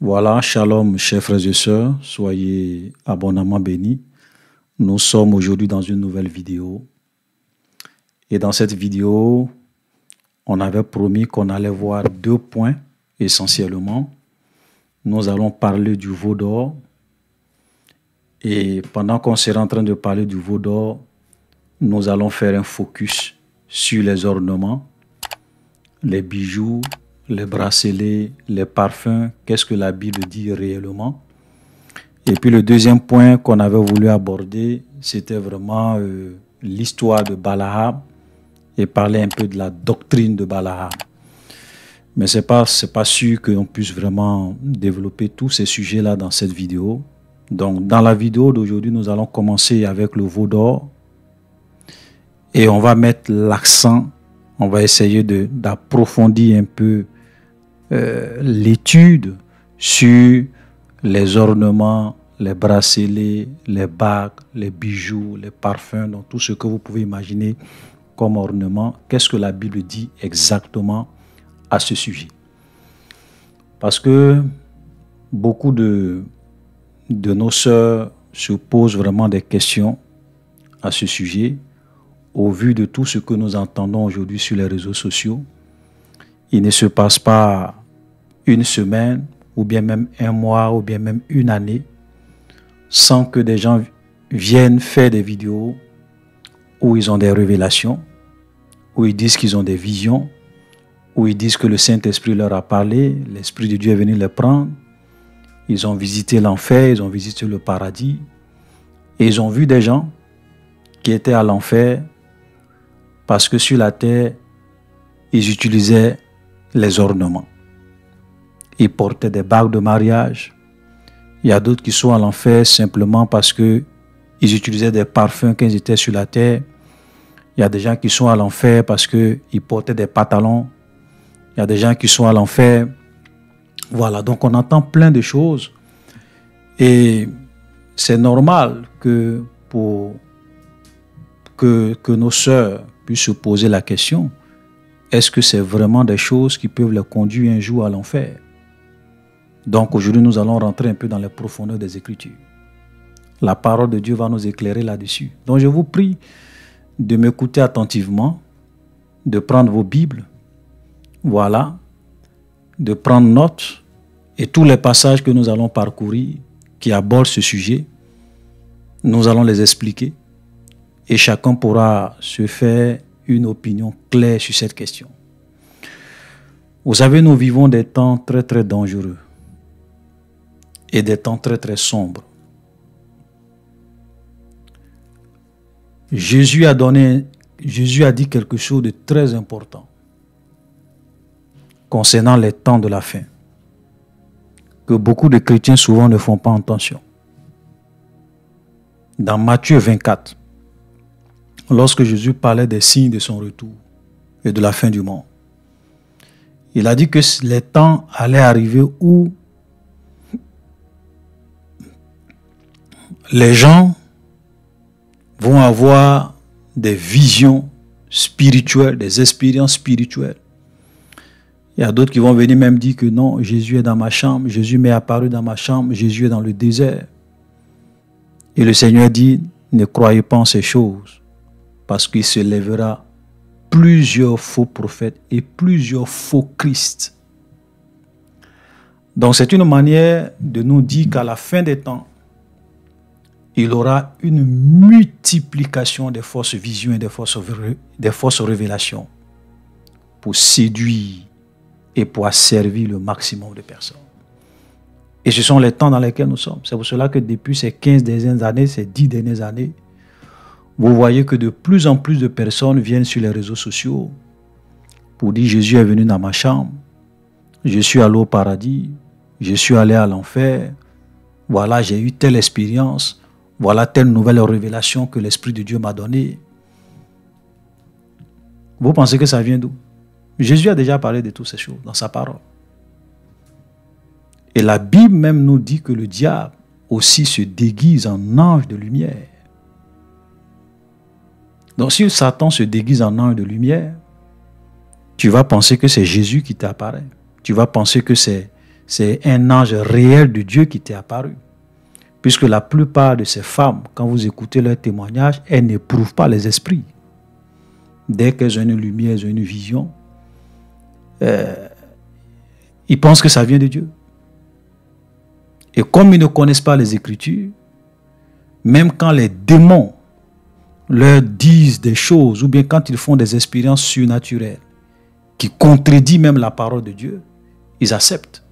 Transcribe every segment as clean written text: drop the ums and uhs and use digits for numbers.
Voilà, shalom, chers frères et sœurs, soyez abondamment bénis. Nous sommes aujourd'hui dans une nouvelle vidéo. Et dans cette vidéo, on avait promis qu'on allait voir deux points essentiellement. Nous allons parler du veau d'or. Et pendant qu'on sera en train de parler du veau d'or, nous allons faire un focus sur les ornements, les bijoux, les bracelets, les parfums, qu'est-ce que la Bible dit réellement. Et puis le deuxième point qu'on avait voulu aborder, c'était vraiment l'histoire de Balaam et parler un peu de la doctrine de Balaam. Mais c'est pas sûr qu'on puisse vraiment développer tous ces sujets-là dans cette vidéo. Donc dans la vidéo d'aujourd'hui, nous allons commencer avec le veau d'or et on va mettre l'accent, on va essayer d'approfondir un peu l'étude sur les ornements, les bracelets, les bagues, les bijoux, les parfums, donc tout ce que vous pouvez imaginer comme ornement. Qu'est-ce que la Bible dit exactement à ce sujet? Parce que beaucoup de nos sœurs se posent vraiment des questions à ce sujet au vu de tout ce que nous entendons aujourd'hui sur les réseaux sociaux. Il ne se passe pas une semaine ou bien même un mois ou bien même une année sans que des gens viennent faire des vidéos où ils ont des révélations, où ils disent qu'ils ont des visions, où ils disent que le Saint-Esprit leur a parlé, l'Esprit de Dieu est venu les prendre, ils ont visité l'enfer, ils ont visité le paradis, et ils ont vu des gens qui étaient à l'enfer parce que sur la terre, ils utilisaient les ornements. Ils portaient des bagues de mariage. Il y a d'autres qui sont à l'enfer simplement parce qu'ils utilisaient des parfums quand ils étaient sur la terre. Il y a des gens qui sont à l'enfer parce qu'ils portaient des pantalons. Il y a des gens qui sont à l'enfer. Voilà, donc on entend plein de choses. Et c'est normal que nos sœurs puissent se poser la question, est-ce que c'est vraiment des choses qui peuvent les conduire un jour à l'enfer? Donc aujourd'hui, nous allons rentrer un peu dans les profondeurs des Écritures. La parole de Dieu va nous éclairer là-dessus. Donc je vous prie de m'écouter attentivement, de prendre vos Bibles, voilà, de prendre note, et tous les passages que nous allons parcourir qui abordent ce sujet, nous allons les expliquer et chacun pourra se faire une opinion claire sur cette question. Vous savez, nous vivons des temps très très dangereux et des temps très très sombres. Jésus a dit quelque chose de très important concernant les temps de la fin, que beaucoup de chrétiens souvent ne font pas attention. Dans Matthieu 24, lorsque Jésus parlait des signes de son retour et de la fin du monde, il a dit que les temps allaient arriver où les gens vont avoir des visions spirituelles, des expériences spirituelles. Il y a d'autres qui vont venir même dire que non, Jésus est dans ma chambre, Jésus m'est apparu dans ma chambre, Jésus est dans le désert. Et le Seigneur dit, ne croyez pas en ces choses, parce qu'il se lèvera plusieurs faux prophètes et plusieurs faux Christ. Donc c'est une manière de nous dire qu'à la fin des temps, il y aura une multiplication des fausses visions et des fausses révélations pour séduire et pour asservir le maximum de personnes. Et ce sont les temps dans lesquels nous sommes. C'est pour cela que depuis ces 15 dernières années, ces 10 dernières années, vous voyez que de plus en plus de personnes viennent sur les réseaux sociaux pour dire Jésus est venu dans ma chambre, je suis allé au paradis, je suis allé à l'enfer, voilà, j'ai eu telle expérience, voilà telle nouvelle révélation que l'Esprit de Dieu m'a donnée. Vous pensez que ça vient d'où? Jésus a déjà parlé de toutes ces choses dans sa parole. Et la Bible même nous dit que le diable aussi se déguise en ange de lumière. Donc si Satan se déguise en ange de lumière, tu vas penser que c'est Jésus qui t'apparaît. Tu vas penser que c'est c'est un ange réel de Dieu qui t'est apparu. Puisque la plupart de ces femmes, quand vous écoutez leurs témoignages, elles n'éprouvent pas les esprits. Dès qu'elles ont une lumière, elles ont une vision, ils pensent que ça vient de Dieu. Et comme ils ne connaissent pas les Écritures, même quand les démons leur disent des choses, ou bien quand ils font des expériences surnaturelles qui contredisent même la parole de Dieu, ils acceptent.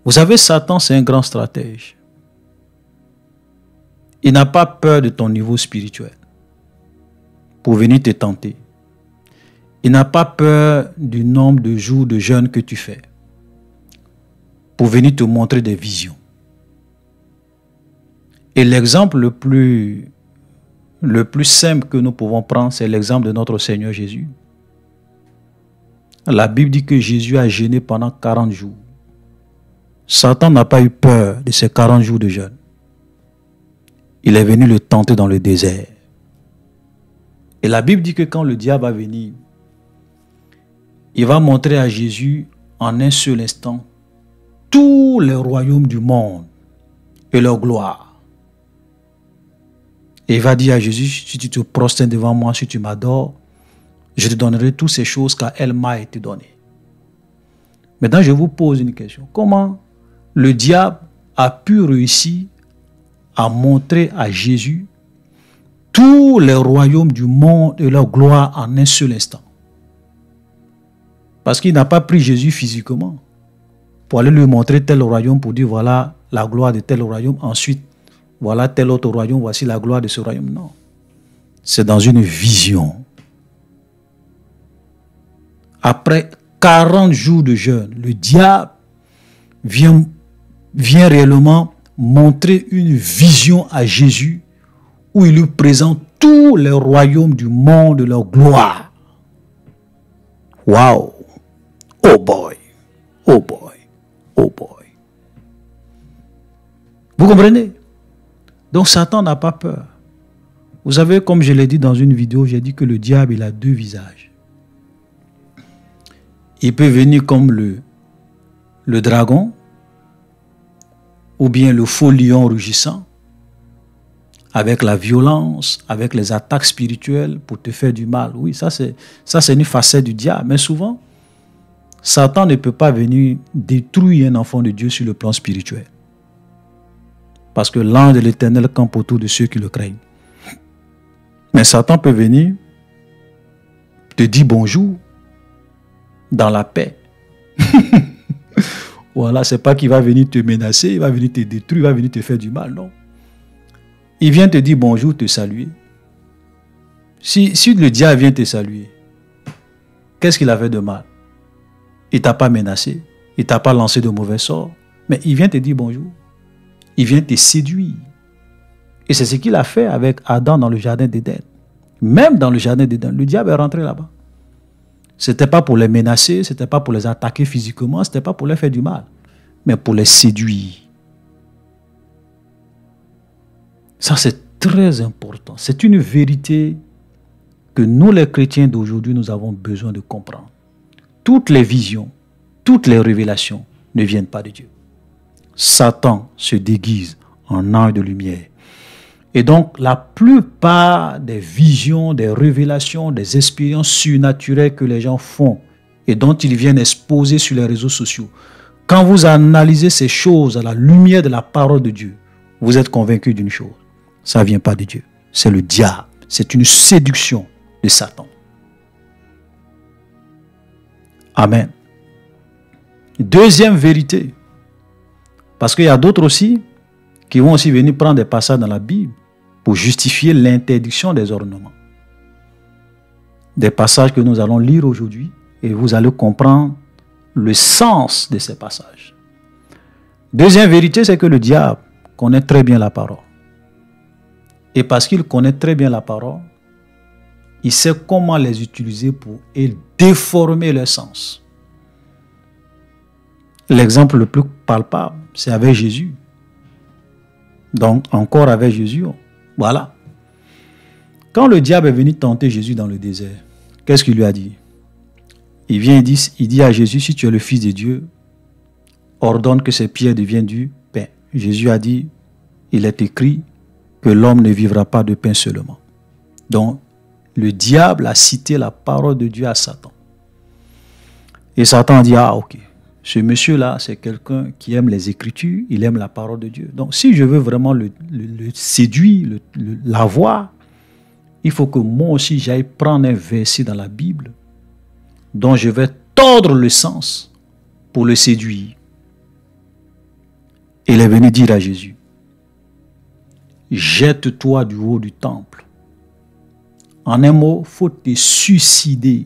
Vous savez, Satan, c'est un grand stratège. Il n'a pas peur de ton niveau spirituel pour venir te tenter. Il n'a pas peur du nombre de jours de jeûne que tu fais pour venir te montrer des visions. Et l'exemple le plus simple que nous pouvons prendre, c'est l'exemple de notre Seigneur Jésus. La Bible dit que Jésus a jeûné pendant 40 jours. Satan n'a pas eu peur de ces 40 jours de jeûne. Il est venu le tenter dans le désert. Et la Bible dit que quand le diable va venir, il va montrer à Jésus en un seul instant tous les royaumes du monde et leur gloire. Et il va dire à Jésus, si tu te prosternes devant moi, si tu m'adores, je te donnerai toutes ces choses car elle m'a été donnée. Maintenant, je vous pose une question. Comment le diable a pu réussir à montrer à Jésus tous les royaumes du monde et leur gloire en un seul instant? Parce qu'il n'a pas pris Jésus physiquement pour aller lui montrer tel royaume, pour dire voilà la gloire de tel royaume, ensuite voilà tel autre royaume, voici la gloire de ce royaume. Non. C'est dans une vision. Après 40 jours de jeûne, le diable vient réellement montrer une vision à Jésus où il lui présente tous les royaumes du monde de leur gloire. Wow! Oh boy! Oh boy! Oh boy! Vous comprenez? Donc Satan n'a pas peur. Vous savez, comme je l'ai dit dans une vidéo, j'ai dit que le diable, il a deux visages. Il peut venir comme le dragon, ou bien le faux lion rugissant, avec la violence, avec les attaques spirituelles pour te faire du mal. Oui, ça c'est une facette du diable. Mais souvent, Satan ne peut pas venir détruire un enfant de Dieu sur le plan spirituel. Parce que l'ange de l'Éternel campe autour de ceux qui le craignent. Mais Satan peut venir te dire bonjour dans la paix. Voilà, c'est pas qu'il va venir te menacer, il va venir te détruire, il va venir te faire du mal, non. Il vient te dire bonjour, te saluer. Si le diable vient te saluer, qu'est-ce qu'il a fait de mal? Il ne t'a pas menacé, il ne t'a pas lancé de mauvais sorts, mais il vient te dire bonjour. Il vient te séduire. Et c'est ce qu'il a fait avec Adam dans le jardin d'Éden. Même dans le jardin d'Éden, le diable est rentré là-bas. Ce n'était pas pour les menacer, ce n'était pas pour les attaquer physiquement, ce n'était pas pour les faire du mal, mais pour les séduire. Ça, c'est très important. C'est une vérité que nous, les chrétiens d'aujourd'hui, nous avons besoin de comprendre. Toutes les visions, toutes les révélations ne viennent pas de Dieu. Satan se déguise en ange de lumière. Et donc, la plupart des visions, des révélations, des expériences surnaturelles que les gens font et dont ils viennent exposer sur les réseaux sociaux, quand vous analysez ces choses à la lumière de la parole de Dieu, vous êtes convaincu d'une chose. Ça ne vient pas de Dieu. C'est le diable. C'est une séduction de Satan. Amen. Deuxième vérité. Parce qu'il y a d'autres aussi qui vont aussi venir prendre des passages dans la Bible pour justifier l'interdiction des ornements. Des passages que nous allons lire aujourd'hui et vous allez comprendre le sens de ces passages. Deuxième vérité, c'est que le diable connaît très bien la parole. Et parce qu'il connaît très bien la parole, il sait comment les utiliser pour déformer leur sens. L'exemple le plus palpable, c'est avec Jésus. Donc, encore avec Jésus, voilà. Quand le diable est venu tenter Jésus dans le désert, qu'est-ce qu'il lui a dit? Il vient et il dit à Jésus, si tu es le Fils de Dieu, ordonne que ces pierres deviennent du pain. Jésus a dit, il est écrit que l'homme ne vivra pas de pain seulement. Donc, le diable a cité la parole de Dieu à Satan. Et Satan a dit, ah ok, ce monsieur-là, c'est quelqu'un qui aime les Écritures, il aime la parole de Dieu. Donc, si je veux vraiment le séduire, l'avoir, il faut que moi aussi j'aille prendre un verset dans la Bible dont je vais tordre le sens pour le séduire. Et il est venu dire à Jésus, jette-toi du haut du temple. En un mot, il faut te suicider.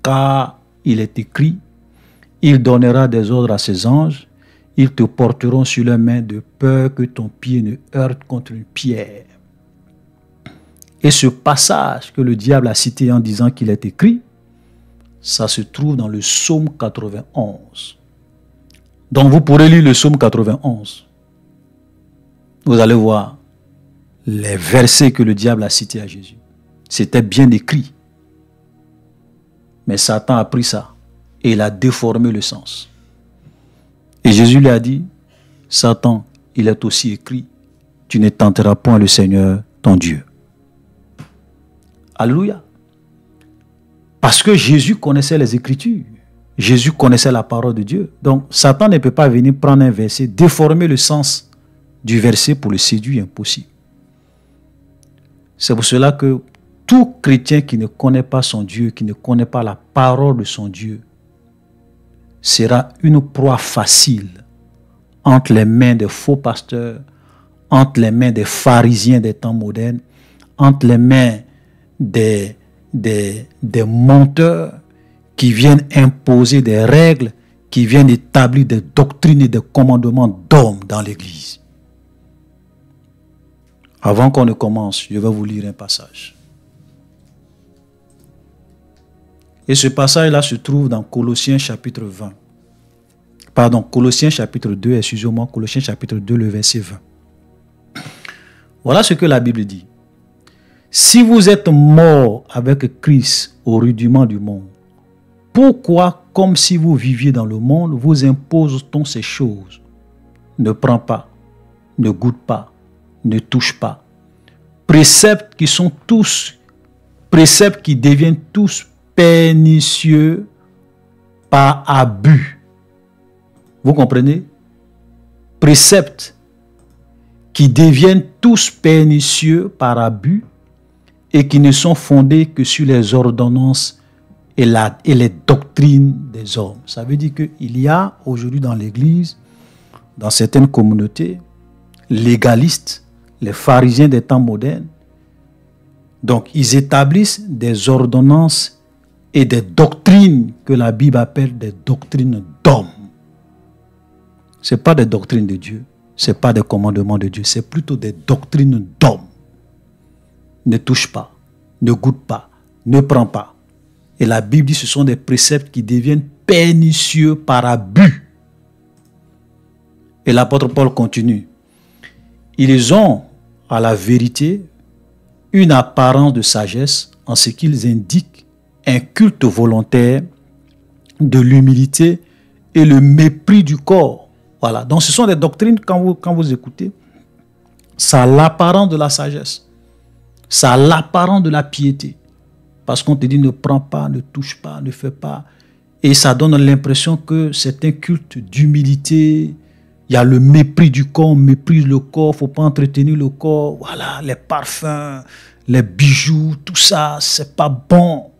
Car il est écrit, il donnera des ordres à ses anges, ils te porteront sur leurs mains de peur que ton pied ne heurte contre une pierre. Et ce passage que le diable a cité en disant qu'il est écrit, ça se trouve dans le psaume 91. Donc vous pourrez lire le psaume 91. Vous allez voir les versets que le diable a cités à Jésus. C'était bien écrit. Mais Satan a pris ça et il a déformé le sens. Et Jésus lui a dit, Satan, il est aussi écrit, tu ne tenteras point le Seigneur, ton Dieu. Alléluia. Parce que Jésus connaissait les Écritures. Jésus connaissait la parole de Dieu. Donc, Satan ne peut pas venir prendre un verset, déformer le sens du verset pour le séduire, impossible. C'est pour cela que tout chrétien qui ne connaît pas son Dieu, qui ne connaît pas la parole de son Dieu, sera une proie facile entre les mains des faux pasteurs, entre les mains des pharisiens des temps modernes, entre les mains des menteurs qui viennent imposer des règles, qui viennent établir des doctrines et des commandements d'hommes dans l'Église. Avant qu'on ne commence, je vais vous lire un passage. Et ce passage-là se trouve dans Colossiens chapitre 20. Pardon, Colossiens chapitre 2, excusez-moi, Colossiens chapitre 2, le verset 20. Voilà ce que la Bible dit. Si vous êtes morts avec Christ au rudiment du monde, pourquoi, comme si vous viviez dans le monde, vous impose-t-on ces choses? Ne prends pas, ne goûte pas, ne touche pas. Préceptes qui sont tous, préceptes qui deviennent tous pernicieux par abus. Vous comprenez? Préceptes qui deviennent tous pernicieux par abus et qui ne sont fondés que sur les ordonnances et les doctrines des hommes. Ça veut dire qu'il y a aujourd'hui dans l'Église, dans certaines communautés, légalistes, les pharisiens des temps modernes. Donc, ils établissent des ordonnances et des doctrines que la Bible appelle des doctrines d'hommes. Ce n'est pas des doctrines de Dieu, ce n'est pas des commandements de Dieu, c'est plutôt des doctrines d'hommes. Ne touche pas, ne goûte pas, ne prends pas. Et la Bible dit que ce sont des préceptes qui deviennent pernicieux par abus. Et l'apôtre Paul continue. Ils ont, à la vérité, une apparence de sagesse en ce qu'ils indiquent un culte volontaire de l'humilité et le mépris du corps. Voilà. Donc ce sont des doctrines, quand vous écoutez, ça a l'apparence de la sagesse. Ça a l'apparence de la piété. Parce qu'on te dit ne prends pas, ne touche pas, ne fais pas. Et ça donne l'impression que c'est un culte d'humilité. Il y a le mépris du corps, on méprise le corps, il ne faut pas entretenir le corps. Voilà, les parfums, les bijoux, tout ça, c'est pas bon.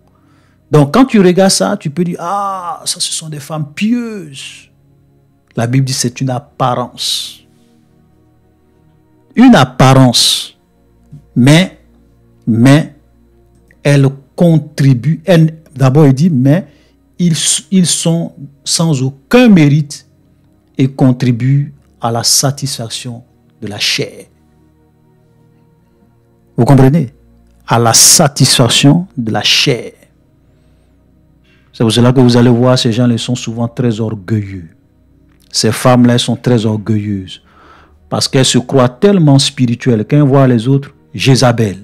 Donc quand tu regardes ça, tu peux dire, ah, ça ce sont des femmes pieuses. La Bible dit c'est une apparence. Une apparence. Mais elle contribue. D'abord il dit, mais ils sont sans aucun mérite et contribuent à la satisfaction de la chair. Vous comprenez? À la satisfaction de la chair. C'est pour cela que vous allez voir, ces gens-là sont souvent très orgueilleux. Ces femmes-là sont très orgueilleuses. Parce qu'elles se croient tellement spirituelles qu'elles voient les autres, Jézabel.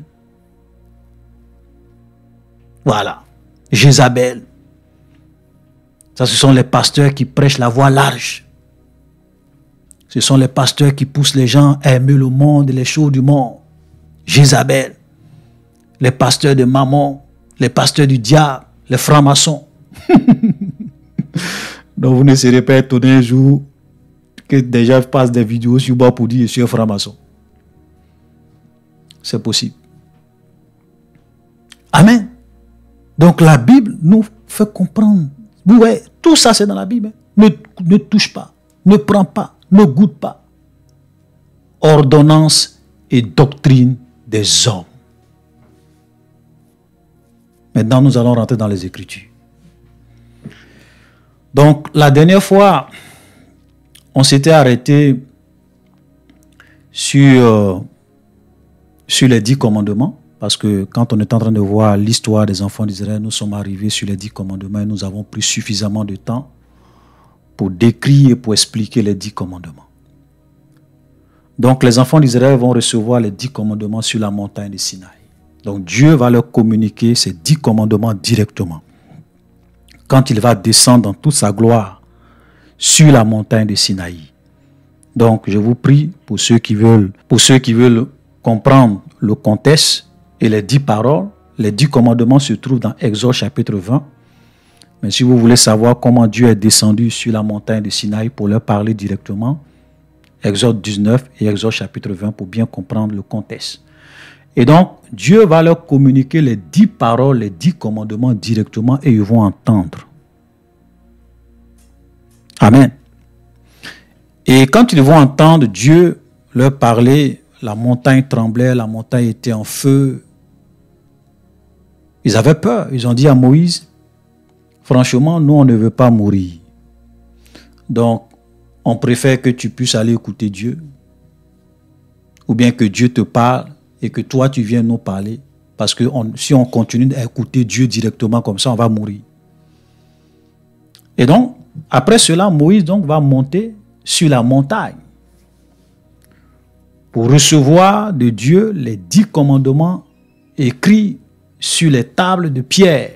Voilà, Jézabel. Ça, ce sont les pasteurs qui prêchent la voie large. Ce sont les pasteurs qui poussent les gens à aimer le monde et les choses du monde. Jézabel, les pasteurs de Mammon, les pasteurs du diable, les francs-maçons. Donc vous ne serez pas étonné un jour que déjà je passe des vidéos sur moi pour dire je suis un franc-maçon. C'est possible. Amen. Donc la Bible nous fait comprendre. Vous voyez, tout ça c'est dans la Bible. Ne touche pas, ne prends pas, ne goûte pas. Ordonnance et doctrine des hommes. Maintenant, nous allons rentrer dans les Écritures. Donc, la dernière fois, on s'était arrêté sur les 10 commandements, parce que quand on est en train de voir l'histoire des enfants d'Israël, nous sommes arrivés sur les 10 commandements et nous avons pris suffisamment de temps pour décrire et pour expliquer les 10 commandements. Donc, les enfants d'Israël vont recevoir les 10 commandements sur la montagne de Sinaï. Donc, Dieu va leur communiquer ces 10 commandements directement. Quand il va descendre dans toute sa gloire sur la montagne de Sinaï. Donc, je vous prie, pour ceux qui veulent comprendre le contexte et les 10 paroles, les 10 commandements se trouvent dans Exode chapitre 20. Mais si vous voulez savoir comment Dieu est descendu sur la montagne de Sinaï pour leur parler directement, Exode 19 et Exode chapitre 20 pour bien comprendre le contexte. Et donc, Dieu va leur communiquer les 10 paroles, les 10 commandements directement et ils vont entendre. Amen. Et quand ils vont entendre Dieu leur parler, la montagne tremblait, la montagne était en feu. Ils avaient peur. Ils ont dit à Moïse, franchement, nous, on ne veut pas mourir. Donc, on préfère que tu puisses aller écouter Dieu. Ou bien que Dieu te parle et que toi, tu viennes nous parler. Parce que si on continue à écouter Dieu directement comme ça, on va mourir. Et donc, après cela, Moïse donc, va monter sur la montagne pour recevoir de Dieu les 10 commandements écrits sur les tables de pierre.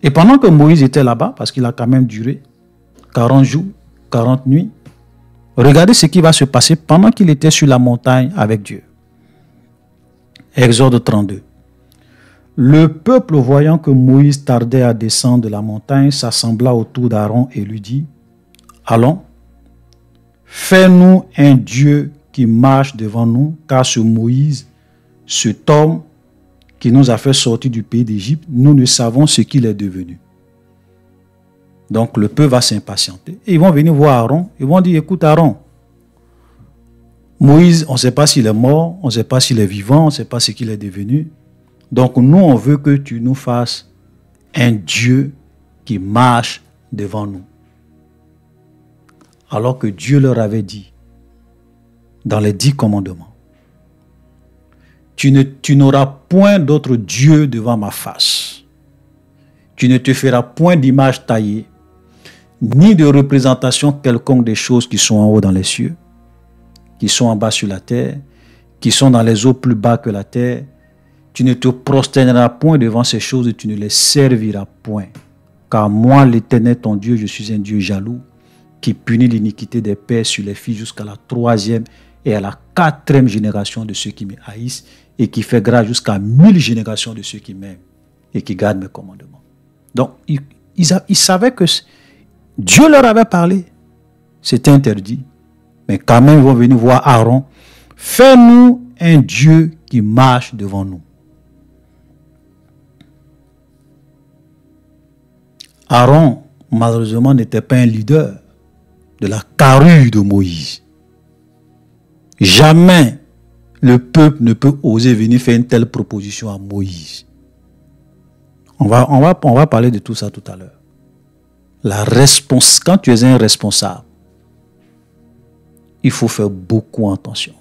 Et pendant que Moïse était là-bas, parce qu'il a quand même duré 40 jours, 40 nuits, regardez ce qui va se passer pendant qu'il était sur la montagne avec Dieu. Exode 32. Le peuple, voyant que Moïse tardait à descendre de la montagne, s'assembla autour d'Aaron et lui dit, « Allons, fais-nous un Dieu qui marche devant nous, car ce Moïse, cet homme qui nous a fait sortir du pays d'Égypte, nous ne savons ce qu'il est devenu. » Donc le peuple va s'impatienter. Et ils vont venir voir Aaron. Ils vont dire, écoute Aaron, Moïse, on ne sait pas s'il est mort, on ne sait pas s'il est vivant, on ne sait pas ce qu'il est devenu. Donc nous, on veut que tu nous fasses un Dieu qui marche devant nous. Alors que Dieu leur avait dit, dans les 10 commandements, tu n'auras point d'autre Dieu devant ma face. Tu ne te feras point d'image taillée, ni de représentation quelconque des choses qui sont en haut dans les cieux, qui sont en bas sur la terre, qui sont dans les eaux plus bas que la terre. Tu ne te prosterneras point devant ces choses et tu ne les serviras point. Car moi, l'Éternel, ton Dieu, je suis un Dieu jaloux, qui punit l'iniquité des pères sur les filles jusqu'à la 3e et à la 4e génération de ceux qui me haïssent, et qui fait grâce jusqu'à 1000 générations de ceux qui m'aiment et qui gardent mes commandements. Donc, ils savaient que Dieu leur avait parlé. C'était interdit. Mais quand même, ils vont venir voir Aaron. Fais-nous un Dieu qui marche devant nous. Aaron, malheureusement, n'était pas un leader de la carrure de Moïse. Jamais le peuple ne peut oser venir faire une telle proposition à Moïse. On va parler de tout ça tout à l'heure. Quand tu es un responsable, il faut faire beaucoup attention.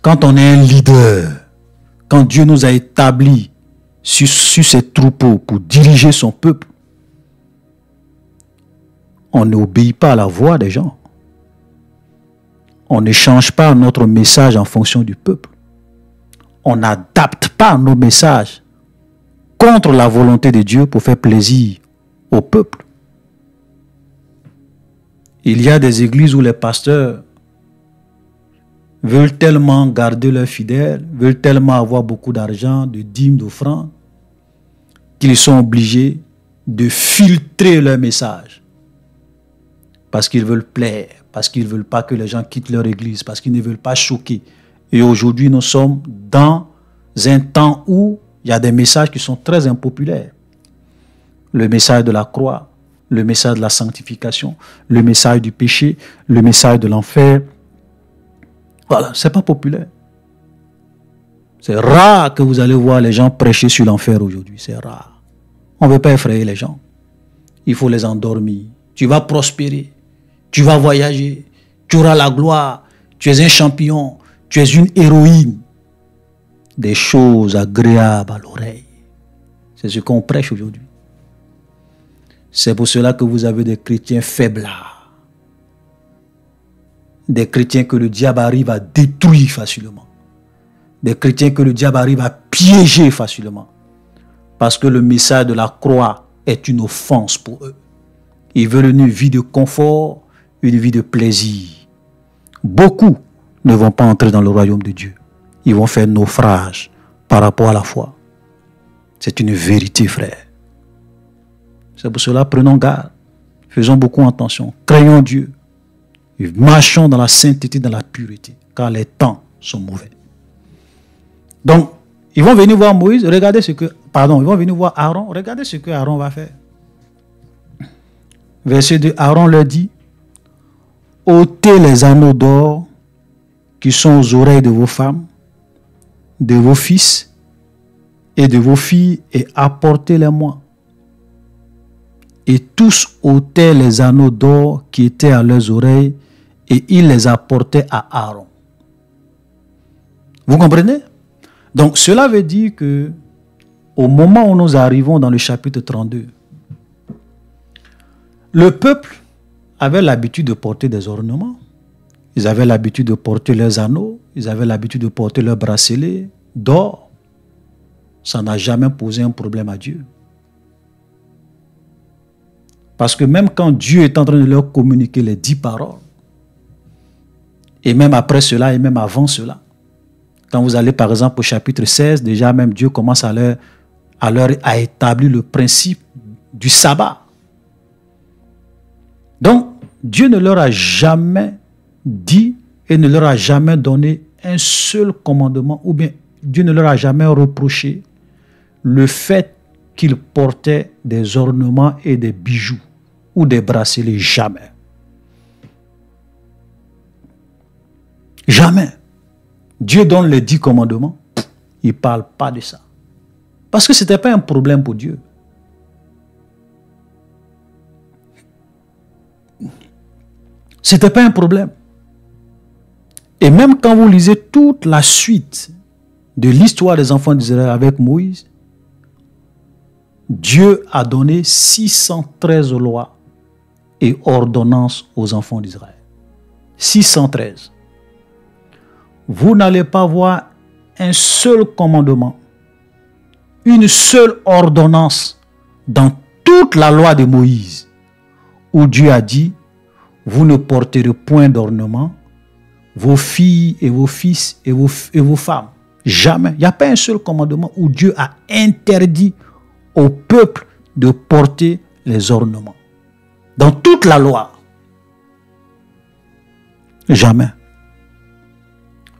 Quand on est un leader, quand Dieu nous a établis sur ses troupeaux pour diriger son peuple, on n'obéit pas à la voix des gens. On ne change pas notre message en fonction du peuple. On n'adapte pas nos messages contre la volonté de Dieu pour faire plaisir au peuple. Il y a des églises où les pasteurs veulent tellement garder leurs fidèles, veulent tellement avoir beaucoup d'argent, de dîmes, d'offrandes, qu'ils sont obligés de filtrer leur message. Parce qu'ils veulent plaire, parce qu'ils ne veulent pas que les gens quittent leur église, parce qu'ils ne veulent pas choquer. Et aujourd'hui, nous sommes dans un temps où il y a des messages qui sont très impopulaires. Le message de la croix, le message de la sanctification, le message du péché, le message de l'enfer. Voilà, ce n'est pas populaire. C'est rare que vous allez voir les gens prêcher sur l'enfer aujourd'hui. C'est rare. On ne veut pas effrayer les gens. Il faut les endormir. Tu vas prospérer. Tu vas voyager. Tu auras la gloire. Tu es un champion. Tu es une héroïne. Des choses agréables à l'oreille. C'est ce qu'on prêche aujourd'hui. C'est pour cela que vous avez des chrétiens faiblards. Des chrétiens que le diable arrive à détruire facilement. Des chrétiens que le diable arrive à piéger facilement. Parce que le message de la croix est une offense pour eux. Ils veulent une vie de confort, une vie de plaisir. Beaucoup ne vont pas entrer dans le royaume de Dieu. Ils vont faire naufrage par rapport à la foi. C'est une vérité, frère. C'est pour cela, prenons garde. Faisons beaucoup attention. Craignons Dieu. Et marchons dans la sainteté, dans la pureté. Car les temps sont mauvais. Donc, ils vont venir voir Moïse. Regardez ce que... Pardon, ils vont venir voir Aaron. Regardez ce que Aaron va faire. Verset 2, Aaron leur dit, ôtez les anneaux d'or qui sont aux oreilles de vos femmes, de vos fils et de vos filles et apportez-les-moi. Et tous ôtaient les anneaux d'or qui étaient à leurs oreilles et ils les apportaient à Aaron. Vous comprenez? Donc cela veut dire que au moment où nous arrivons dans le chapitre 32, le peuple avait l'habitude de porter des ornements. Ils avaient l'habitude de porter leurs anneaux. Ils avaient l'habitude de porter leurs bracelets d'or. Ça n'a jamais posé un problème à Dieu. Parce que même quand Dieu est en train de leur communiquer les 10 paroles, et même après cela, et même avant cela, quand vous allez par exemple au chapitre 16, déjà même Dieu commence à établir le principe du sabbat. Donc, Dieu ne leur a jamais dit et ne leur a jamais donné un seul commandement, ou bien Dieu ne leur a jamais reproché le fait qu'ils portaient des ornements et des bijoux ou des bracelets. Jamais. Jamais. Dieu donne les 10 commandements, il ne parle pas de ça. Parce que ce n'était pas un problème pour Dieu. Ce n'était pas un problème. Et même quand vous lisez toute la suite de l'histoire des enfants d'Israël avec Moïse, Dieu a donné 613 lois et ordonnances aux enfants d'Israël. 613. Vous n'allez pas voir un seul commandement, une seule ordonnance dans toute la loi de Moïse où Dieu a dit: vous ne porterez point d'ornement, vos filles et vos fils et vos femmes. Jamais. Il n'y a pas un seul commandement où Dieu a interdit au peuple de porter les ornements. Dans toute la loi. Jamais.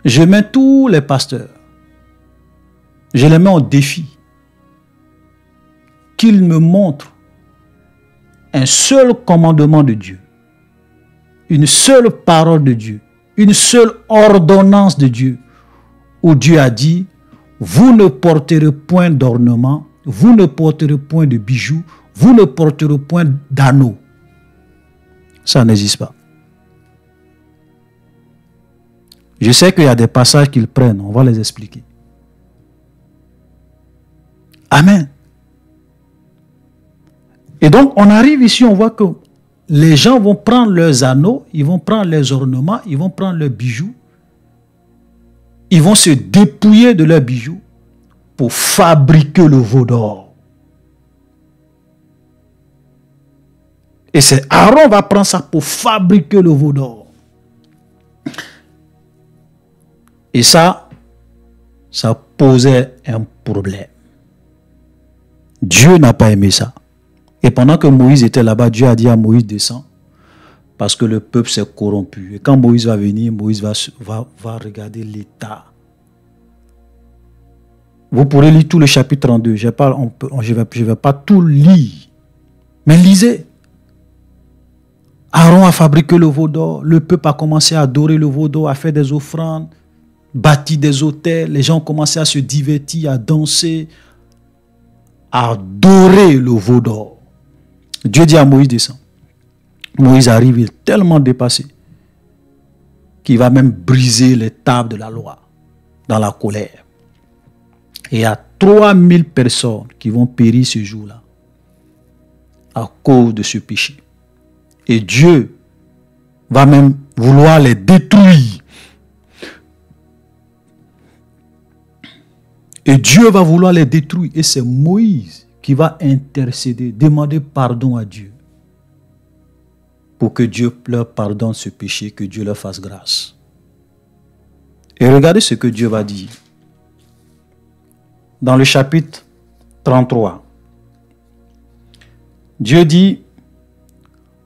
Je mets tous les pasteurs, je les mets au défi qu'ils me montrent un seul commandement de Dieu, une seule parole de Dieu, une seule ordonnance de Dieu, où Dieu a dit: vous ne porterez point d'ornement, vous ne porterez point de bijoux, vous ne porterez point d'anneaux. Ça n'existe pas. Je sais qu'il y a des passages qu'ils prennent, on va les expliquer. Amen. Et donc, on arrive ici, on voit que les gens vont prendre leurs anneaux, ils vont prendre leurs ornements, ils vont prendre leurs bijoux, ils vont se dépouiller de leurs bijoux pour fabriquer le veau d'or. Et c'est Aaron va prendre ça pour fabriquer le veau d'or. Et ça posait un problème. Dieu n'a pas aimé ça. Et pendant que Moïse était là-bas, Dieu a dit à Moïse, descends, parce que le peuple s'est corrompu. Et quand Moïse va venir, Moïse va regarder l'état. Vous pourrez lire tout le chapitre 32. Je ne vais pas tout lire. Mais lisez. Aaron a fabriqué le veau d'or. Le peuple a commencé à adorer le veau d'or, à faire des offrandes, bâti des autels. Les gens ont commencé à se divertir, à danser, à adorer le veau d'or. Dieu dit à Moïse, descends. Moïse arrive, il est tellement dépassé qu'il va même briser les tables de la loi dans la colère. Et il y a 3000 personnes qui vont périr ce jour-là à cause de ce péché. Et Dieu va même vouloir les détruire. Et Dieu va vouloir les détruire. Et c'est Moïse qui va intercéder, demander pardon à Dieu. Pour que Dieu leur pardonne ce péché, que Dieu leur fasse grâce. Et regardez ce que Dieu va dire. Dans le chapitre 33, Dieu dit,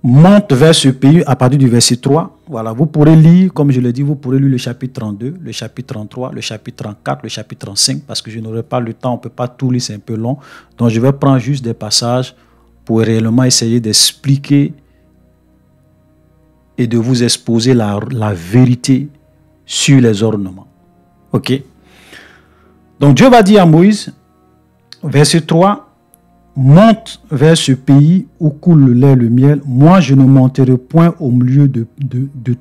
monte vers ce pays à partir du verset 3. Voilà, vous pourrez lire, comme je l'ai dit, vous pourrez lire le chapitre 32, le chapitre 33, le chapitre 34, le chapitre 35, parce que je n'aurai pas le temps, on ne peut pas tout lire, c'est un peu long. Donc je vais prendre juste des passages pour réellement essayer d'expliquer et de vous exposer la vérité sur les ornements. Ok? Donc Dieu va dire à Moïse, verset 3, monte vers ce pays où coule le lait et le miel. Moi, je ne monterai point au milieu de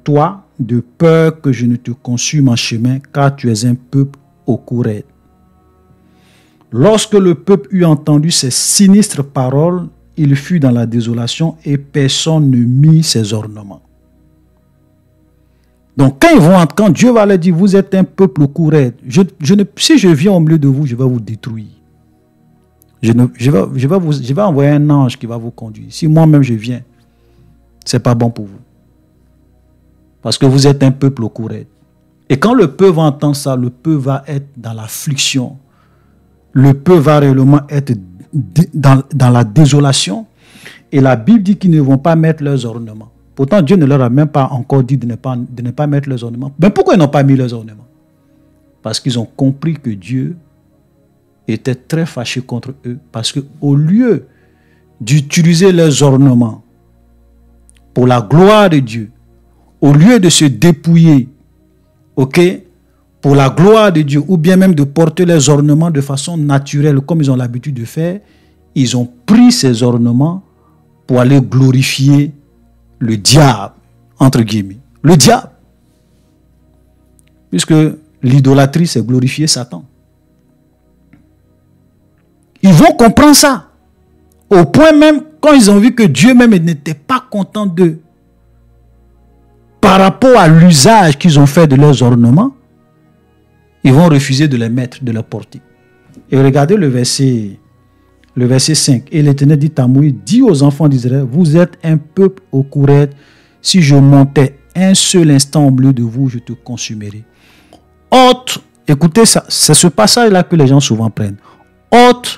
toi, de peur que je ne te consume en chemin, car tu es un peuple au cou raide. Lorsque le peuple eut entendu ces sinistres paroles, il fut dans la désolation et personne ne mit ses ornements. Donc quand Dieu va leur dire, vous êtes un peuple au cou raide, si je viens au milieu de vous, je vais vous détruire. Je vais envoyer un ange qui va vous conduire. Si moi-même je viens, ce n'est pas bon pour vous. Parce que vous êtes un peuple au cou raide. Et quand le peuple va entendre ça, le peuple va être dans l'affliction. Le peuple va réellement être dans la désolation. Et la Bible dit qu'ils ne vont pas mettre leurs ornements. Pourtant, Dieu ne leur a même pas encore dit de ne pas mettre leurs ornements. Mais pourquoi ils n'ont pas mis leurs ornements? Parce qu'ils ont compris que Dieu était très fâché contre eux. Parce qu'au lieu d'utiliser leurs ornements pour la gloire de Dieu, au lieu de se dépouiller, pour la gloire de Dieu, ou bien même de porter les ornements de façon naturelle, comme ils ont l'habitude de faire, ils ont pris ces ornements pour aller glorifier le diable, entre guillemets. Le diable. Puisque l'idolâtrie, c'est glorifier Satan. Ils vont comprendre ça. Au point même, quand ils ont vu que Dieu même n'était pas content d'eux, par rapport à l'usage qu'ils ont fait de leurs ornements, ils vont refuser de les mettre, de les porter. Et regardez le verset 5. Et l'Éternel dit à Moïse, dis aux enfants d'Israël, vous êtes un peuple au cou raide. Si je montais un seul instant au milieu de vous, je te consumerai. Ôte, écoutez ça, c'est ce passage-là que les gens souvent prennent. Ôte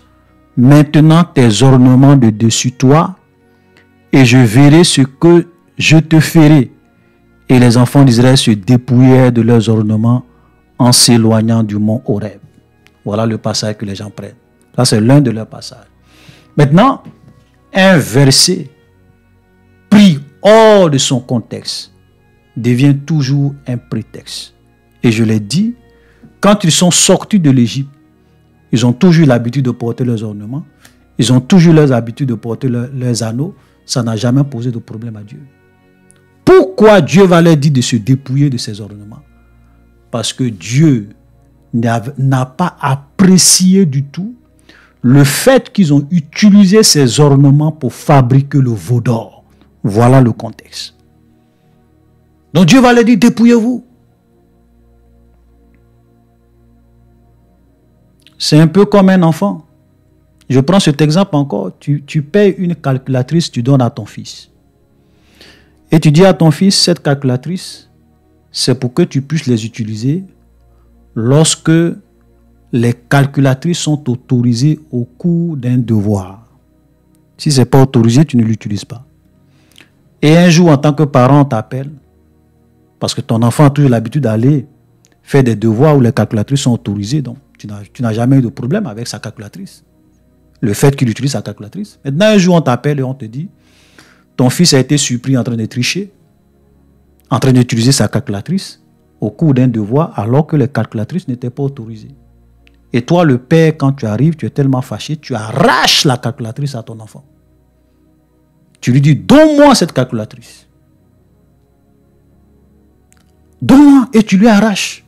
maintenant tes ornements de dessus toi, et je verrai ce que je te ferai. Et les enfants d'Israël se dépouillèrent de leurs ornements en s'éloignant du mont Horeb. Voilà le passage que les gens prennent. Ça, c'est l'un de leurs passages. Maintenant, un verset pris hors de son contexte devient toujours un prétexte. Et je l'ai dit, quand ils sont sortis de l'Égypte, ils ont toujours l'habitude de porter leurs ornements, ils ont toujours l'habitude de porter leurs anneaux, ça n'a jamais posé de problème à Dieu. Pourquoi Dieu va leur dire de se dépouiller de ces ornements? Parce que Dieu n'a pas apprécié du tout le fait qu'ils ont utilisé ces ornements pour fabriquer le veau d'or. Voilà le contexte. Donc Dieu va leur dire, dépouillez-vous. C'est un peu comme un enfant. Je prends cet exemple encore. Tu payes une calculatrice, tu donnes à ton fils. Et tu dis à ton fils, cette calculatrice, c'est pour que tu puisses les utiliser lorsque les calculatrices sont autorisées au cours d'un devoir. Si ce n'est pas autorisé, tu ne l'utilises pas. Et un jour, en tant que parent, on t'appelle, parce que ton enfant a toujours l'habitude d'aller faire des devoirs où les calculatrices sont autorisées, donc tu n'as jamais eu de problème avec sa calculatrice. Le fait qu'il utilise sa calculatrice. Maintenant, un jour, on t'appelle et on te dit, ton fils a été surpris en train de tricher, en train d'utiliser sa calculatrice au cours d'un devoir, alors que les calculatrices n'étaient pas autorisées. Et toi, le père, quand tu arrives, tu es tellement fâché, tu arraches la calculatrice à ton enfant. Tu lui dis, donne-moi cette calculatrice. Donne-moi, et tu lui arraches.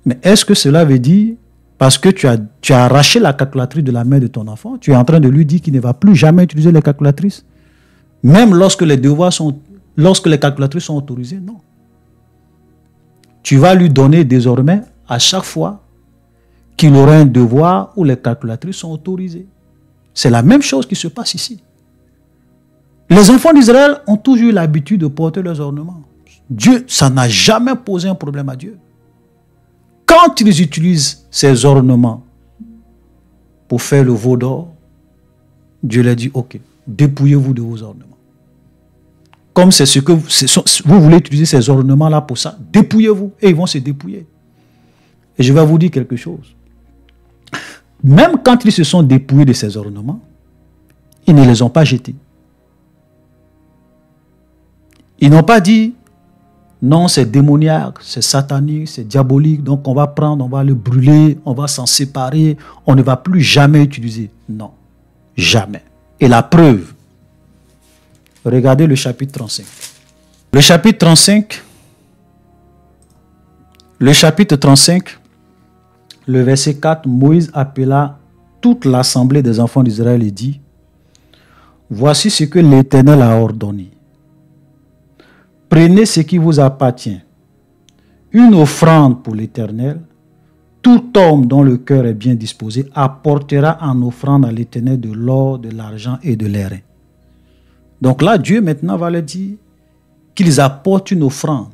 Mais est-ce que cela veut dire, parce que tu as arraché la calculatrice de la main de ton enfant, tu es en train de lui dire qu'il ne va plus jamais utiliser les calculatrices? Même lorsque les calculatrices sont autorisées, non. Tu vas lui donner désormais, à chaque fois qu'il aura un devoir où les calculatrices sont autorisées. C'est la même chose qui se passe ici. Les enfants d'Israël ont toujours eu l'habitude de porter leurs ornements. Dieu, ça n'a jamais posé un problème à Dieu. Quand ils utilisent ces ornements pour faire le veau d'or, Dieu leur dit, ok, dépouillez-vous de vos ornements. Comme c'est ce que vous voulez utiliser ces ornements-là pour ça, dépouillez-vous. Et ils vont se dépouiller. Et je vais vous dire quelque chose. Même quand ils se sont dépouillés de ces ornements, ils ne les ont pas jetés. Ils n'ont pas dit, non, c'est démoniaque, c'est satanique, c'est diabolique, donc on va prendre, on va le brûler, on va s'en séparer, on ne va plus jamais utiliser. Non, jamais. Et la preuve, regardez le chapitre 35. Le chapitre 35, le verset 4, Moïse appela toute l'assemblée des enfants d'Israël et dit, voici ce que l'Éternel a ordonné. Prenez ce qui vous appartient, une offrande pour l'Éternel. Tout homme dont le cœur est bien disposé apportera en offrande à l'Éternel de l'or, de l'argent et de l'airain. Donc là, Dieu maintenant va leur dire qu'ils apportent une offrande.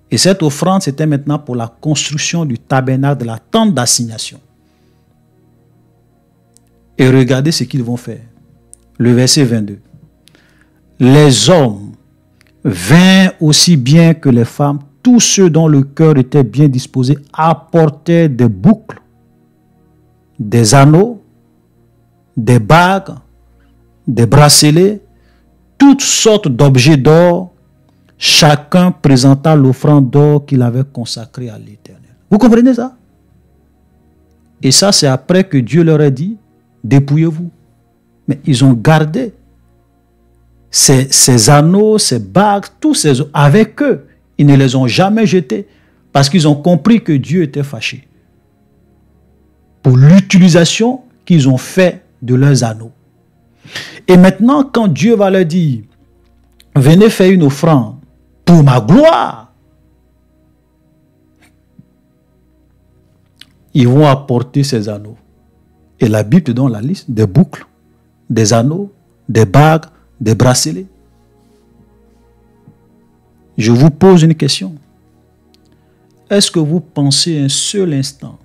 Et cette offrande, c'était maintenant pour la construction du tabernacle, de la tente d'assignation. Et regardez ce qu'ils vont faire. Le verset 22. Les hommes vinrent aussi bien que les femmes, tous ceux dont le cœur était bien disposé, apportaient des boucles, des anneaux, des bagues, des bracelets, toutes sortes d'objets d'or. Chacun présenta l'offrande d'or qu'il avait consacrée à l'Éternel. Vous comprenez ça? Et ça, c'est après que Dieu leur a dit, dépouillez-vous. Mais ils ont gardé ces anneaux, ces bagues, tous ces avec eux. Ils ne les ont jamais jetés parce qu'ils ont compris que Dieu était fâché pour l'utilisation qu'ils ont fait de leurs anneaux. Et maintenant, quand Dieu va leur dire, venez faire une offrande pour ma gloire, ils vont apporter ces anneaux. Et la Bible te donne la liste des boucles, des anneaux, des bagues, des bracelets. Je vous pose une question. Est-ce que vous pensez un seul instant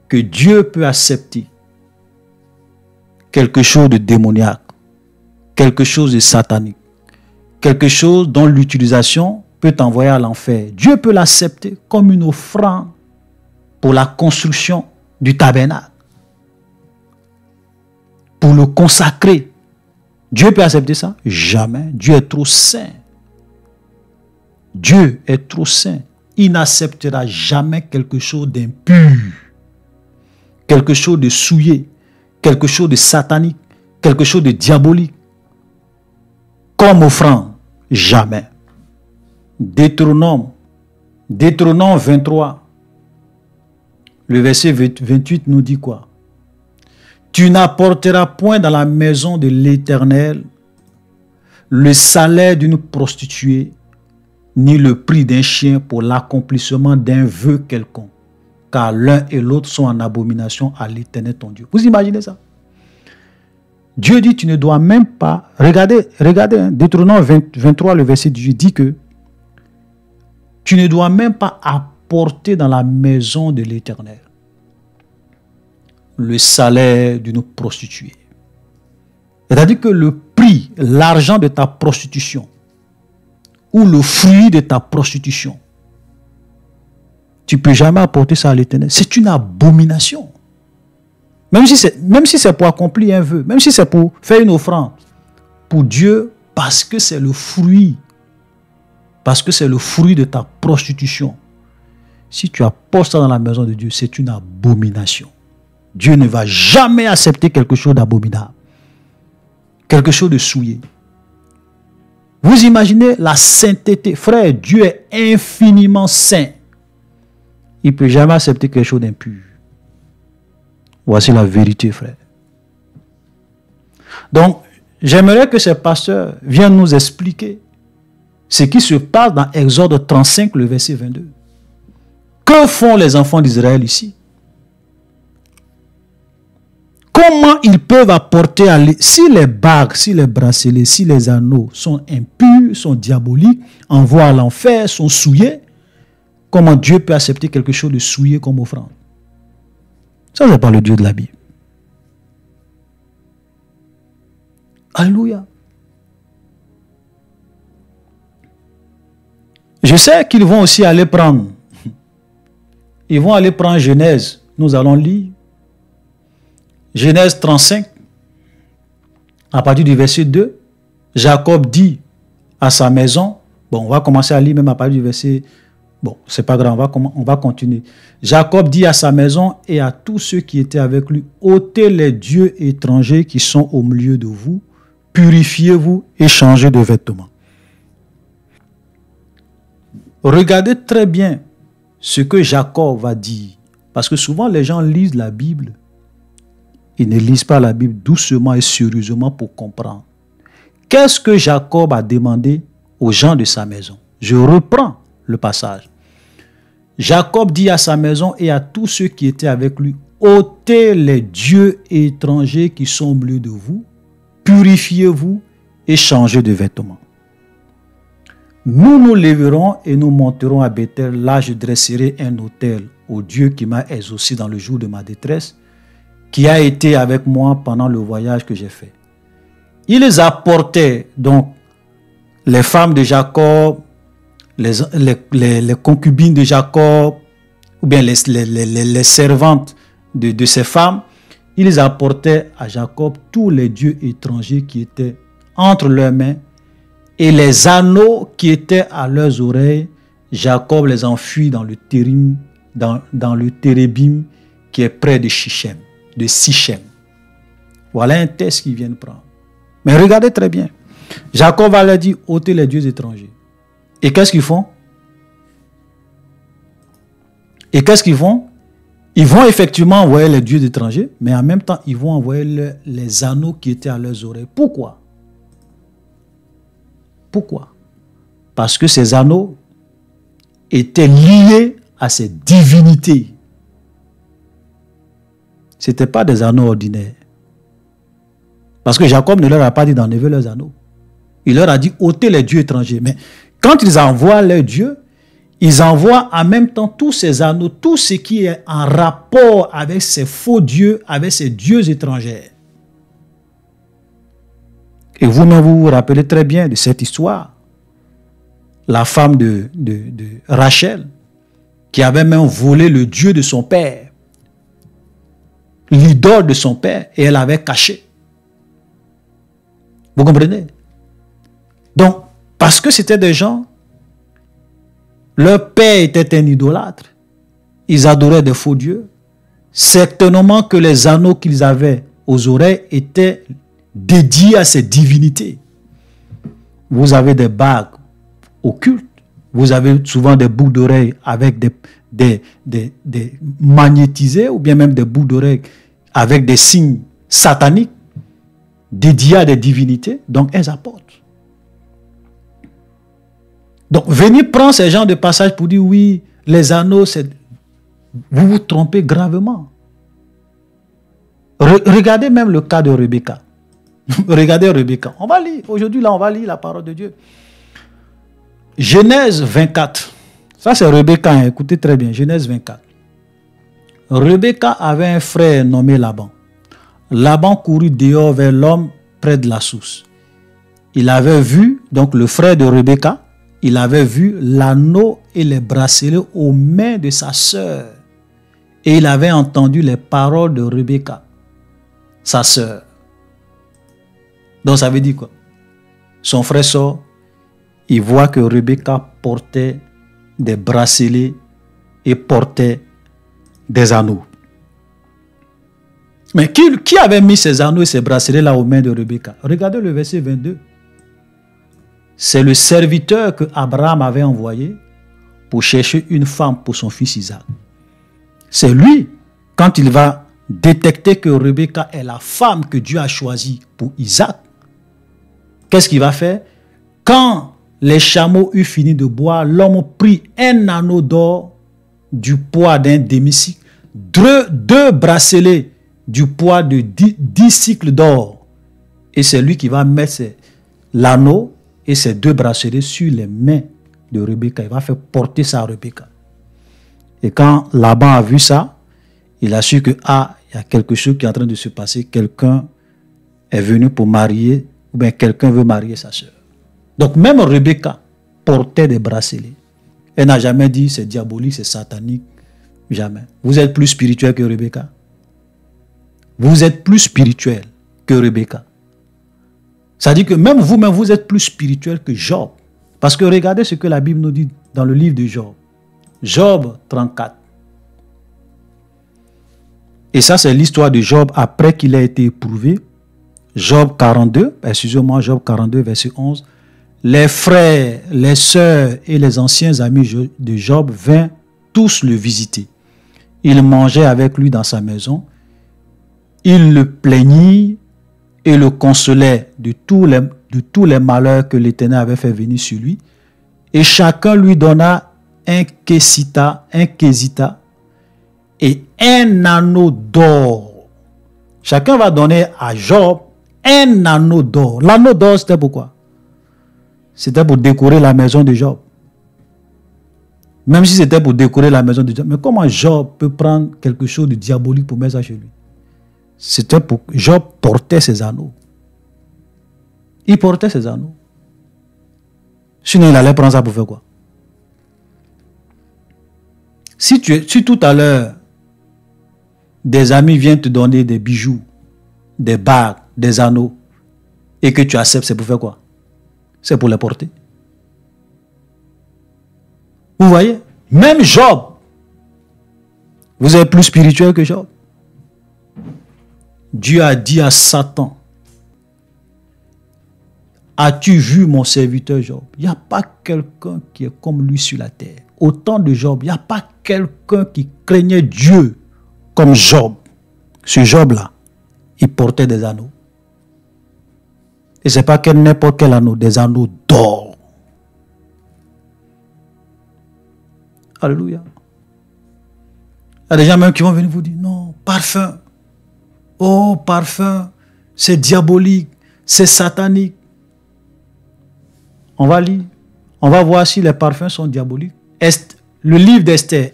que Dieu peut accepter quelque chose de démoniaque, quelque chose de satanique, quelque chose dont l'utilisation peut t'envoyer à l'enfer? Dieu peut l'accepter comme une offrande pour la construction du tabernacle, pour le consacrer. Dieu peut accepter ça? Jamais. Dieu est trop saint. Dieu est trop saint. Il n'acceptera jamais quelque chose d'impur, quelque chose de souillé, quelque chose de satanique, quelque chose de diabolique comme offrande. Jamais. Deutéronome 23, le verset 28 nous dit quoi? Tu n'apporteras point dans la maison de l'Éternel le salaire d'une prostituée, ni le prix d'un chien pour l'accomplissement d'un vœu quelconque, car l'un et l'autre sont en abomination à l'Éternel ton Dieu. Vous imaginez ça? Dieu dit, tu ne dois même pas... Regardez, hein, Deutéronome 23, le verset 18 dit que tu ne dois même pas apporter dans la maison de l'Éternel le salaire d'une prostituée. C'est-à-dire que le prix, l'argent de ta prostitution ou le fruit de ta prostitution, tu ne peux jamais apporter ça à l'Éternel. C'est une abomination. Même si c'est pour accomplir un vœu, même si c'est pour faire une offrande pour Dieu, parce que c'est le fruit de ta prostitution. Si tu apportes ça dans la maison de Dieu, c'est une abomination. Dieu ne va jamais accepter quelque chose d'abominable, quelque chose de souillé. Vous imaginez la sainteté. Frère, Dieu est infiniment saint. Il ne peut jamais accepter quelque chose d'impur. Voici la vérité, frère. Donc, j'aimerais que ces pasteurs viennent nous expliquer ce qui se passe dans Exode 35, le verset 22. Que font les enfants d'Israël ici? Comment ils peuvent apporter si les bagues, si les bracelets, si les anneaux sont impurs, sont diaboliques, envoient à l'enfer, sont souillés, comment Dieu peut accepter quelque chose de souillé comme offrande? Ça, c'est pas le Dieu de la Bible. Alléluia. Je sais qu'ils vont aussi aller prendre. Ils vont aller prendre Genèse. Nous allons lire. Genèse 35. À partir du verset 2. Jacob dit à sa maison. Bon, on va commencer à lire même à partir du verset... Bon, c'est pas grave, on va continuer. Jacob dit à sa maison et à tous ceux qui étaient avec lui, ôtez les dieux étrangers qui sont au milieu de vous, purifiez-vous et changez de vêtements. Regardez très bien ce que Jacob va dire. Parce que souvent les gens lisent la Bible. Ils ne lisent pas la Bible doucement et sérieusement pour comprendre. Qu'est-ce que Jacob a demandé aux gens de sa maison? Je reprends le passage. Jacob dit à sa maison et à tous ceux qui étaient avec lui, ôtez les dieux étrangers qui sont au milieu de vous, purifiez-vous et changez de vêtements. Nous nous lèverons et nous monterons à Bethel. Là, je dresserai un autel au Dieu qui m'a exaucé dans le jour de ma détresse, qui a été avec moi pendant le voyage que j'ai fait. Ils apportaient donc les femmes de Jacob, les concubines de Jacob, ou bien les servantes de ces femmes, ils apportaient à Jacob tous les dieux étrangers qui étaient entre leurs mains et les anneaux qui étaient à leurs oreilles. Jacob les enfuit dans le Térébim qui est près de Sichem. Voilà un texte qu'ils viennent prendre. Mais regardez très bien. Jacob va leur dire, ôtez les dieux étrangers. Et qu'est-ce qu'ils font? Ils vont effectivement envoyer les dieux étrangers, mais en même temps, ils vont envoyer les anneaux qui étaient à leurs oreilles. Pourquoi? Parce que ces anneaux étaient liés à ces divinités. Ce n'étaient pas des anneaux ordinaires. Parce que Jacob ne leur a pas dit d'enlever leurs anneaux. Il leur a dit ôtez les dieux étrangers. Mais quand ils envoient leurs dieux, ils envoient en même temps tous ces anneaux, tout ce qui est en rapport avec ces faux dieux, avec ces dieux étrangers. Et vous-même, vous vous rappelez très bien de cette histoire. La femme de Rachel, qui avait même volé le dieu de son père, l'idole de son père, et elle avait caché. Vous comprenez? Donc, parce que c'était des gens, leur père était un idolâtre, ils adoraient des faux dieux, certainement que les anneaux qu'ils avaient aux oreilles étaient dédiés à ces divinités. Vous avez des bagues occultes, vous avez souvent des boucles d'oreilles avec des magnétisés, ou bien même des boucles d'oreilles avec des signes sataniques dédiés à des divinités, donc elles apportent. Donc, venez prendre ces gens de passage pour dire oui, les anneaux, vous vous trompez gravement. Regardez même le cas de Rebecca. Regardez Rebecca. On va lire. Aujourd'hui, là, on va lire la parole de Dieu. Genèse 24. Ça, c'est Rebecca. Hein. Écoutez très bien. Genèse 24. Rebecca avait un frère nommé Laban. Laban courut dehors vers l'homme près de la source. Il avait vu, donc le frère de Rebecca, il avait vu l'anneau et les bracelets aux mains de sa sœur. Et il avait entendu les paroles de Rebecca, sa sœur. Donc ça veut dire quoi? Son frère sort, il voit que Rebecca portait des bracelets et portait des anneaux. Mais qui avait mis ces anneaux et ces bracelets là aux mains de Rebecca? Regardez le verset 22. C'est le serviteur que Abraham avait envoyé pour chercher une femme pour son fils Isaac. C'est lui, quand il va détecter que Rebecca est la femme que Dieu a choisie pour Isaac, qu'est-ce qu'il va faire? Quand les chameaux eurent fini de boire, l'homme prit un anneau d'or du poids d'un demi-cycle, deux bracelets du poids de 10 cycles d'or. Et c'est lui qui va mettre l'anneau et ces 2 bracelets sur les mains de Rebecca. Il va faire porter ça à Rebecca. Et quand Laban a vu ça, il a su que, il y a quelque chose qui est en train de se passer. Quelqu'un est venu pour marier, ou bien quelqu'un veut marier sa soeur. Donc même Rebecca portait des bracelets. Elle n'a jamais dit c'est diabolique, c'est satanique. Jamais. Vous êtes plus spirituel que Rebecca. Vous êtes plus spirituel que Rebecca. Ça dit que même vous-même, vous êtes plus spirituel que Job. Parce que regardez ce que la Bible nous dit dans le livre de Job. Job 34. Et ça, c'est l'histoire de Job après qu'il a été éprouvé. Job 42, excusez-moi, Job 42, verset 11. Les frères, les sœurs et les anciens amis de Job vinrent tous le visiter. Ils mangeaient avec lui dans sa maison. Ils le plaignirent et le consolaient de tous les malheurs que l'Éternel avait fait venir sur lui. Et chacun lui donna un késita et un anneau d'or. Chacun va donner à Job un anneau d'or. L'anneau d'or, c'était pourquoi? C'était pour décorer la maison de Job. Même si c'était pour décorer la maison de Job. Mais comment Job peut prendre quelque chose de diabolique pour mettre ça chez lui? C'était pour que Job portait ses anneaux. Il portait ses anneaux. Sinon, il allait prendre ça pour faire quoi? Si tout à l'heure, des amis viennent te donner des bijoux, des bagues, des anneaux, et que tu acceptes, c'est pour faire quoi? C'est pour les porter. Vous voyez? Même Job, vous êtes plus spirituel que Job. Dieu a dit à Satan, as-tu vu mon serviteur Job? Il n'y a pas quelqu'un qui est comme lui sur la terre. Au temps de Job, il n'y a pas quelqu'un qui craignait Dieu comme Job. Ce Job-là, il portait des anneaux. Et ce n'est pas n'importe quel anneau, des anneaux d'or. Alléluia. Il y a des gens même qui vont venir vous dire, non, parfum. Oh, parfum, c'est diabolique, c'est satanique. On va lire. On va voir si les parfums sont diaboliques. Le livre d'Esther.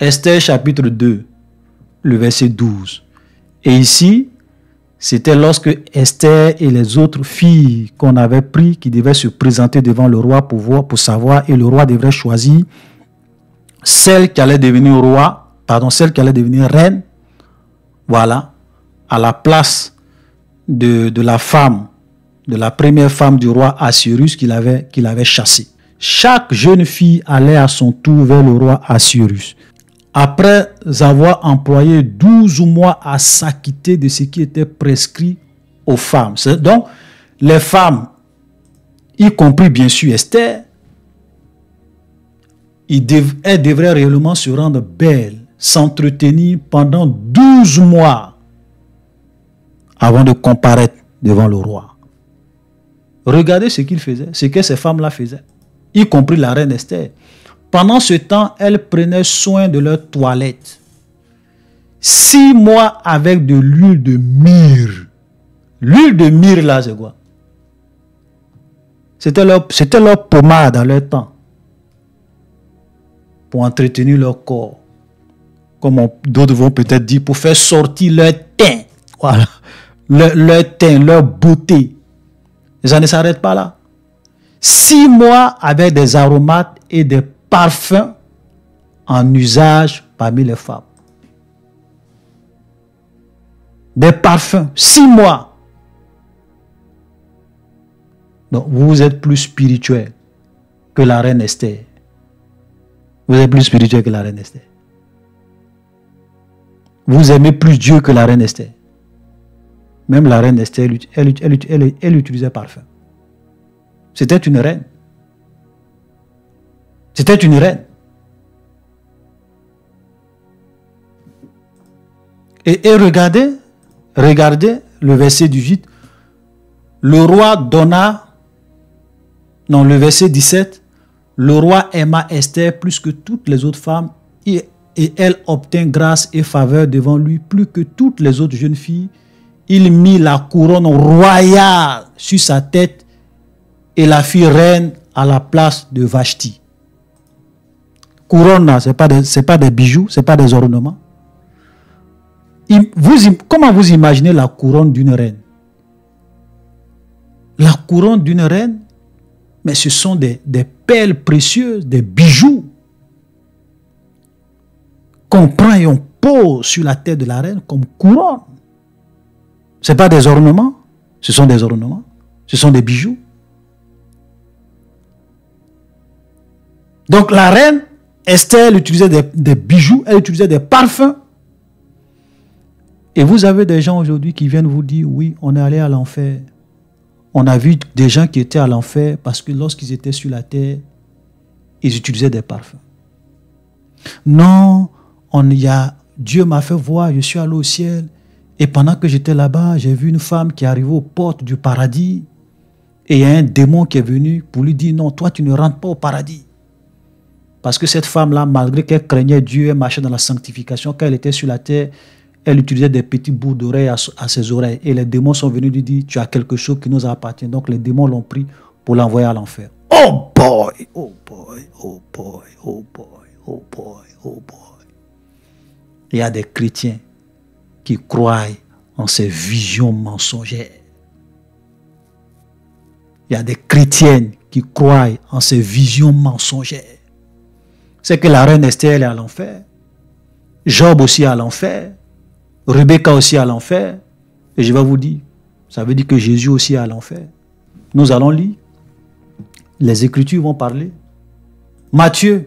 Esther chapitre 2, le verset 12. Et ici, c'était lorsque Esther et les autres filles qu'on avait pris, qui devaient se présenter devant le roi pour savoir, et le roi devrait choisir celle qui allait devenir celle qui allait devenir reine, voilà, à la place de la femme, de la première femme du roi Assuérus qu'il avait chassée. Chaque jeune fille allait à son tour vers le roi Assuérus. Après avoir employé 12 mois à s'acquitter de ce qui était prescrit aux femmes. Donc, les femmes, y compris bien sûr Esther, elles devraient réellement se rendre belles, s'entretenir pendant 12 mois avant de comparaître devant le roi. Regardez ce qu'ils faisaient, ce que ces femmes-là faisaient, y compris la reine Esther. Pendant ce temps, elles prenaient soin de leur toilette. 6 mois avec de l'huile de myrrhe. L'huile de myrrhe, là, c'est quoi? C'était leur pommade dans leur temps. Pour entretenir leur corps. Comme d'autres vont peut-être dire, pour faire sortir leur teint. Voilà. Leur teint, leur beauté. Et ça ne s'arrête pas là. 6 mois avec des aromates et des parfums en usage parmi les femmes. Des parfums. 6 mois. Donc, vous êtes plus spirituel que la reine Esther. Vous êtes plus spirituel que la reine Esther. Vous aimez plus Dieu que la reine Esther. Même la reine Esther, elle utilisait parfum. C'était une reine. C'était une reine. Et regardez le verset 18. Le roi donna, non, le verset 17, le roi aima Esther plus que toutes les autres femmes et elle obtint grâce et faveur devant lui plus que toutes les autres jeunes filles. Il mit la couronne royale sur sa tête et la fit reine à la place de Vashti. Couronne, ce n'est pas des bijoux, ce n'est pas des ornements. Comment vous imaginez la couronne d'une reine? La couronne d'une reine, mais ce sont des perles précieuses, des bijoux qu'on prend et on pose sur la tête de la reine comme couronne. Ce n'est pas des ornements, ce sont des ornements, ce sont des bijoux. Donc la reine Esther, elle utilisait des bijoux, elle utilisait des parfums. Et vous avez des gens aujourd'hui qui viennent vous dire, oui, on est allé à l'enfer. On a vu des gens qui étaient à l'enfer parce que lorsqu'ils étaient sur la terre, ils utilisaient des parfums. Non, Dieu m'a fait voir, je suis allé au ciel. Et pendant que j'étais là-bas, j'ai vu une femme qui arrivait aux portes du paradis. Et il y a un démon qui est venu pour lui dire, non, toi tu ne rentres pas au paradis. Parce que cette femme-là, malgré qu'elle craignait Dieu, elle marchait dans la sanctification, quand elle était sur la terre, elle utilisait des petits bouts d'oreilles à ses oreilles. Et les démons sont venus lui dire, tu as quelque chose qui nous appartient. Donc les démons l'ont pris pour l'envoyer à l'enfer. Oh boy, oh boy, oh boy, oh boy, oh boy, oh boy. Il y a des chrétiens qui croient en ces visions mensongères. Il y a des chrétiennes qui croient en ces visions mensongères. C'est que la reine Esther elle est à l'enfer. Job aussi est à l'enfer. Rebecca aussi est à l'enfer. Et je vais vous dire, ça veut dire que Jésus aussi est à l'enfer. Nous allons lire. Les Écritures vont parler. Matthieu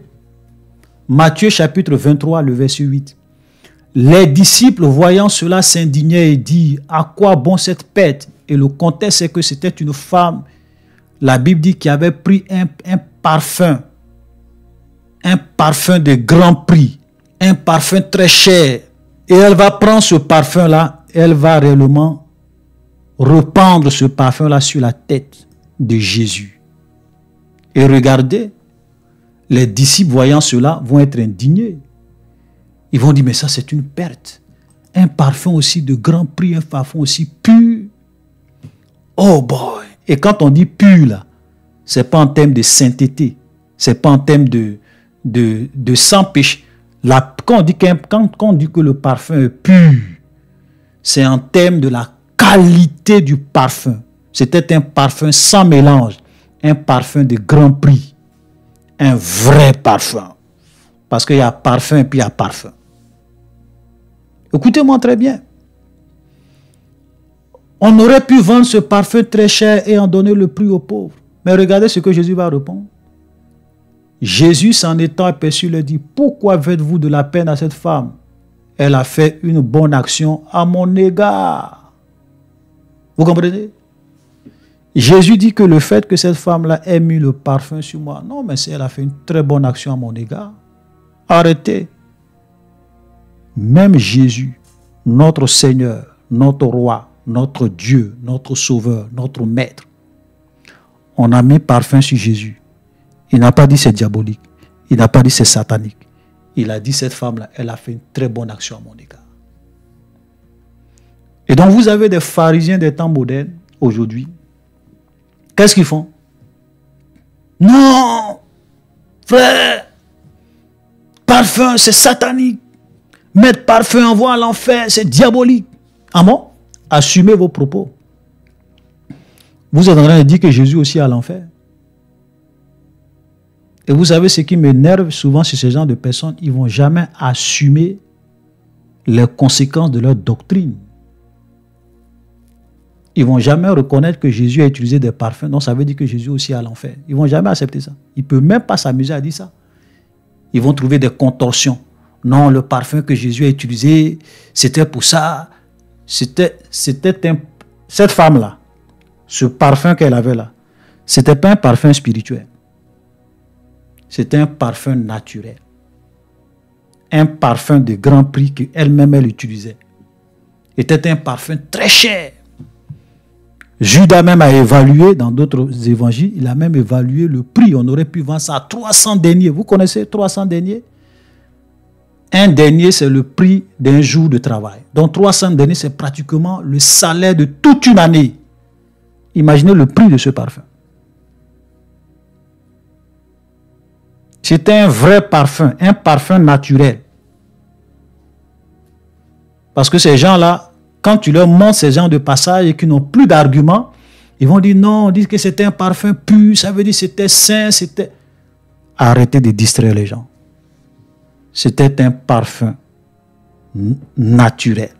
chapitre 23, le verset 8. Les disciples, voyant cela, s'indignaient et dirent, à quoi bon cette perte? Et le contexte, c'est que c'était une femme, la Bible dit, qui avait pris un parfum de grand prix, un parfum très cher. Et elle va prendre ce parfum-là, elle va réellement répandre ce parfum-là sur la tête de Jésus. Et regardez, les disciples voyant cela vont être indignés. Ils vont dire, mais ça c'est une perte. Un parfum aussi de grand prix, un parfum aussi pur. Oh boy! Et quand on dit pur là, c'est pas en termes de sainteté, c'est pas en termes de sans péché. Quand on dit que le parfum est pur, c'est en termes de la qualité du parfum. C'était un parfum sans mélange, un parfum de grand prix, un vrai parfum. Parce qu'il y a parfum et puis il y a parfum. Écoutez-moi très bien. On aurait pu vendre ce parfum très cher et en donner le prix aux pauvres. Mais regardez ce que Jésus va répondre. Jésus, s'en étant aperçu, leur dit, pourquoi faites-vous de la peine à cette femme? Elle a fait une bonne action à mon égard. Vous comprenez? Jésus dit que le fait que cette femme-là ait mis le parfum sur moi, non, mais elle a fait une très bonne action à mon égard. Arrêtez. Même Jésus, notre Seigneur, notre Roi, notre Dieu, notre Sauveur, notre Maître, on a mis parfum sur Jésus. Il n'a pas dit c'est diabolique. Il n'a pas dit c'est satanique. Il a dit cette femme-là, elle a fait une très bonne action à mon égard. Et donc vous avez des pharisiens des temps modernes aujourd'hui. Qu'est-ce qu'ils font? Non, frère, parfum, c'est satanique. Mettre parfum envoie à l'enfer, c'est diabolique. Ah bon? Assumez vos propos. Vous êtes en train de dire que Jésus aussi est à l'enfer. Et vous savez ce qui m'énerve souvent sur ce genre de personnes, ils ne vont jamais assumer les conséquences de leur doctrine. Ils ne vont jamais reconnaître que Jésus a utilisé des parfums, donc ça veut dire que Jésus aussi est à l'enfer. Ils ne vont jamais accepter ça. Ils ne peuvent même pas s'amuser à dire ça. Ils vont trouver des contorsions. Non, le parfum que Jésus a utilisé, c'était pour ça. Cette femme-là, ce parfum qu'elle avait là, ce n'était pas un parfum spirituel. C'était un parfum naturel. Un parfum de grand prix qu'elle-même elle utilisait. C'était un parfum très cher. Judas même a évalué, dans d'autres évangiles, il a même évalué le prix. On aurait pu vendre ça à 300 deniers. Vous connaissez 300 deniers? Un denier, c'est le prix d'un jour de travail. Donc 300 deniers, c'est pratiquement le salaire de toute une année. Imaginez le prix de ce parfum. C'était un vrai parfum, un parfum naturel. Parce que ces gens-là, quand tu leur montres ces gens de passage et qui n'ont plus d'arguments, ils vont dire non, disent que c'était un parfum pur, ça veut dire que c'était sain, c'était... Arrêtez de distraire les gens. C'était un parfum naturel.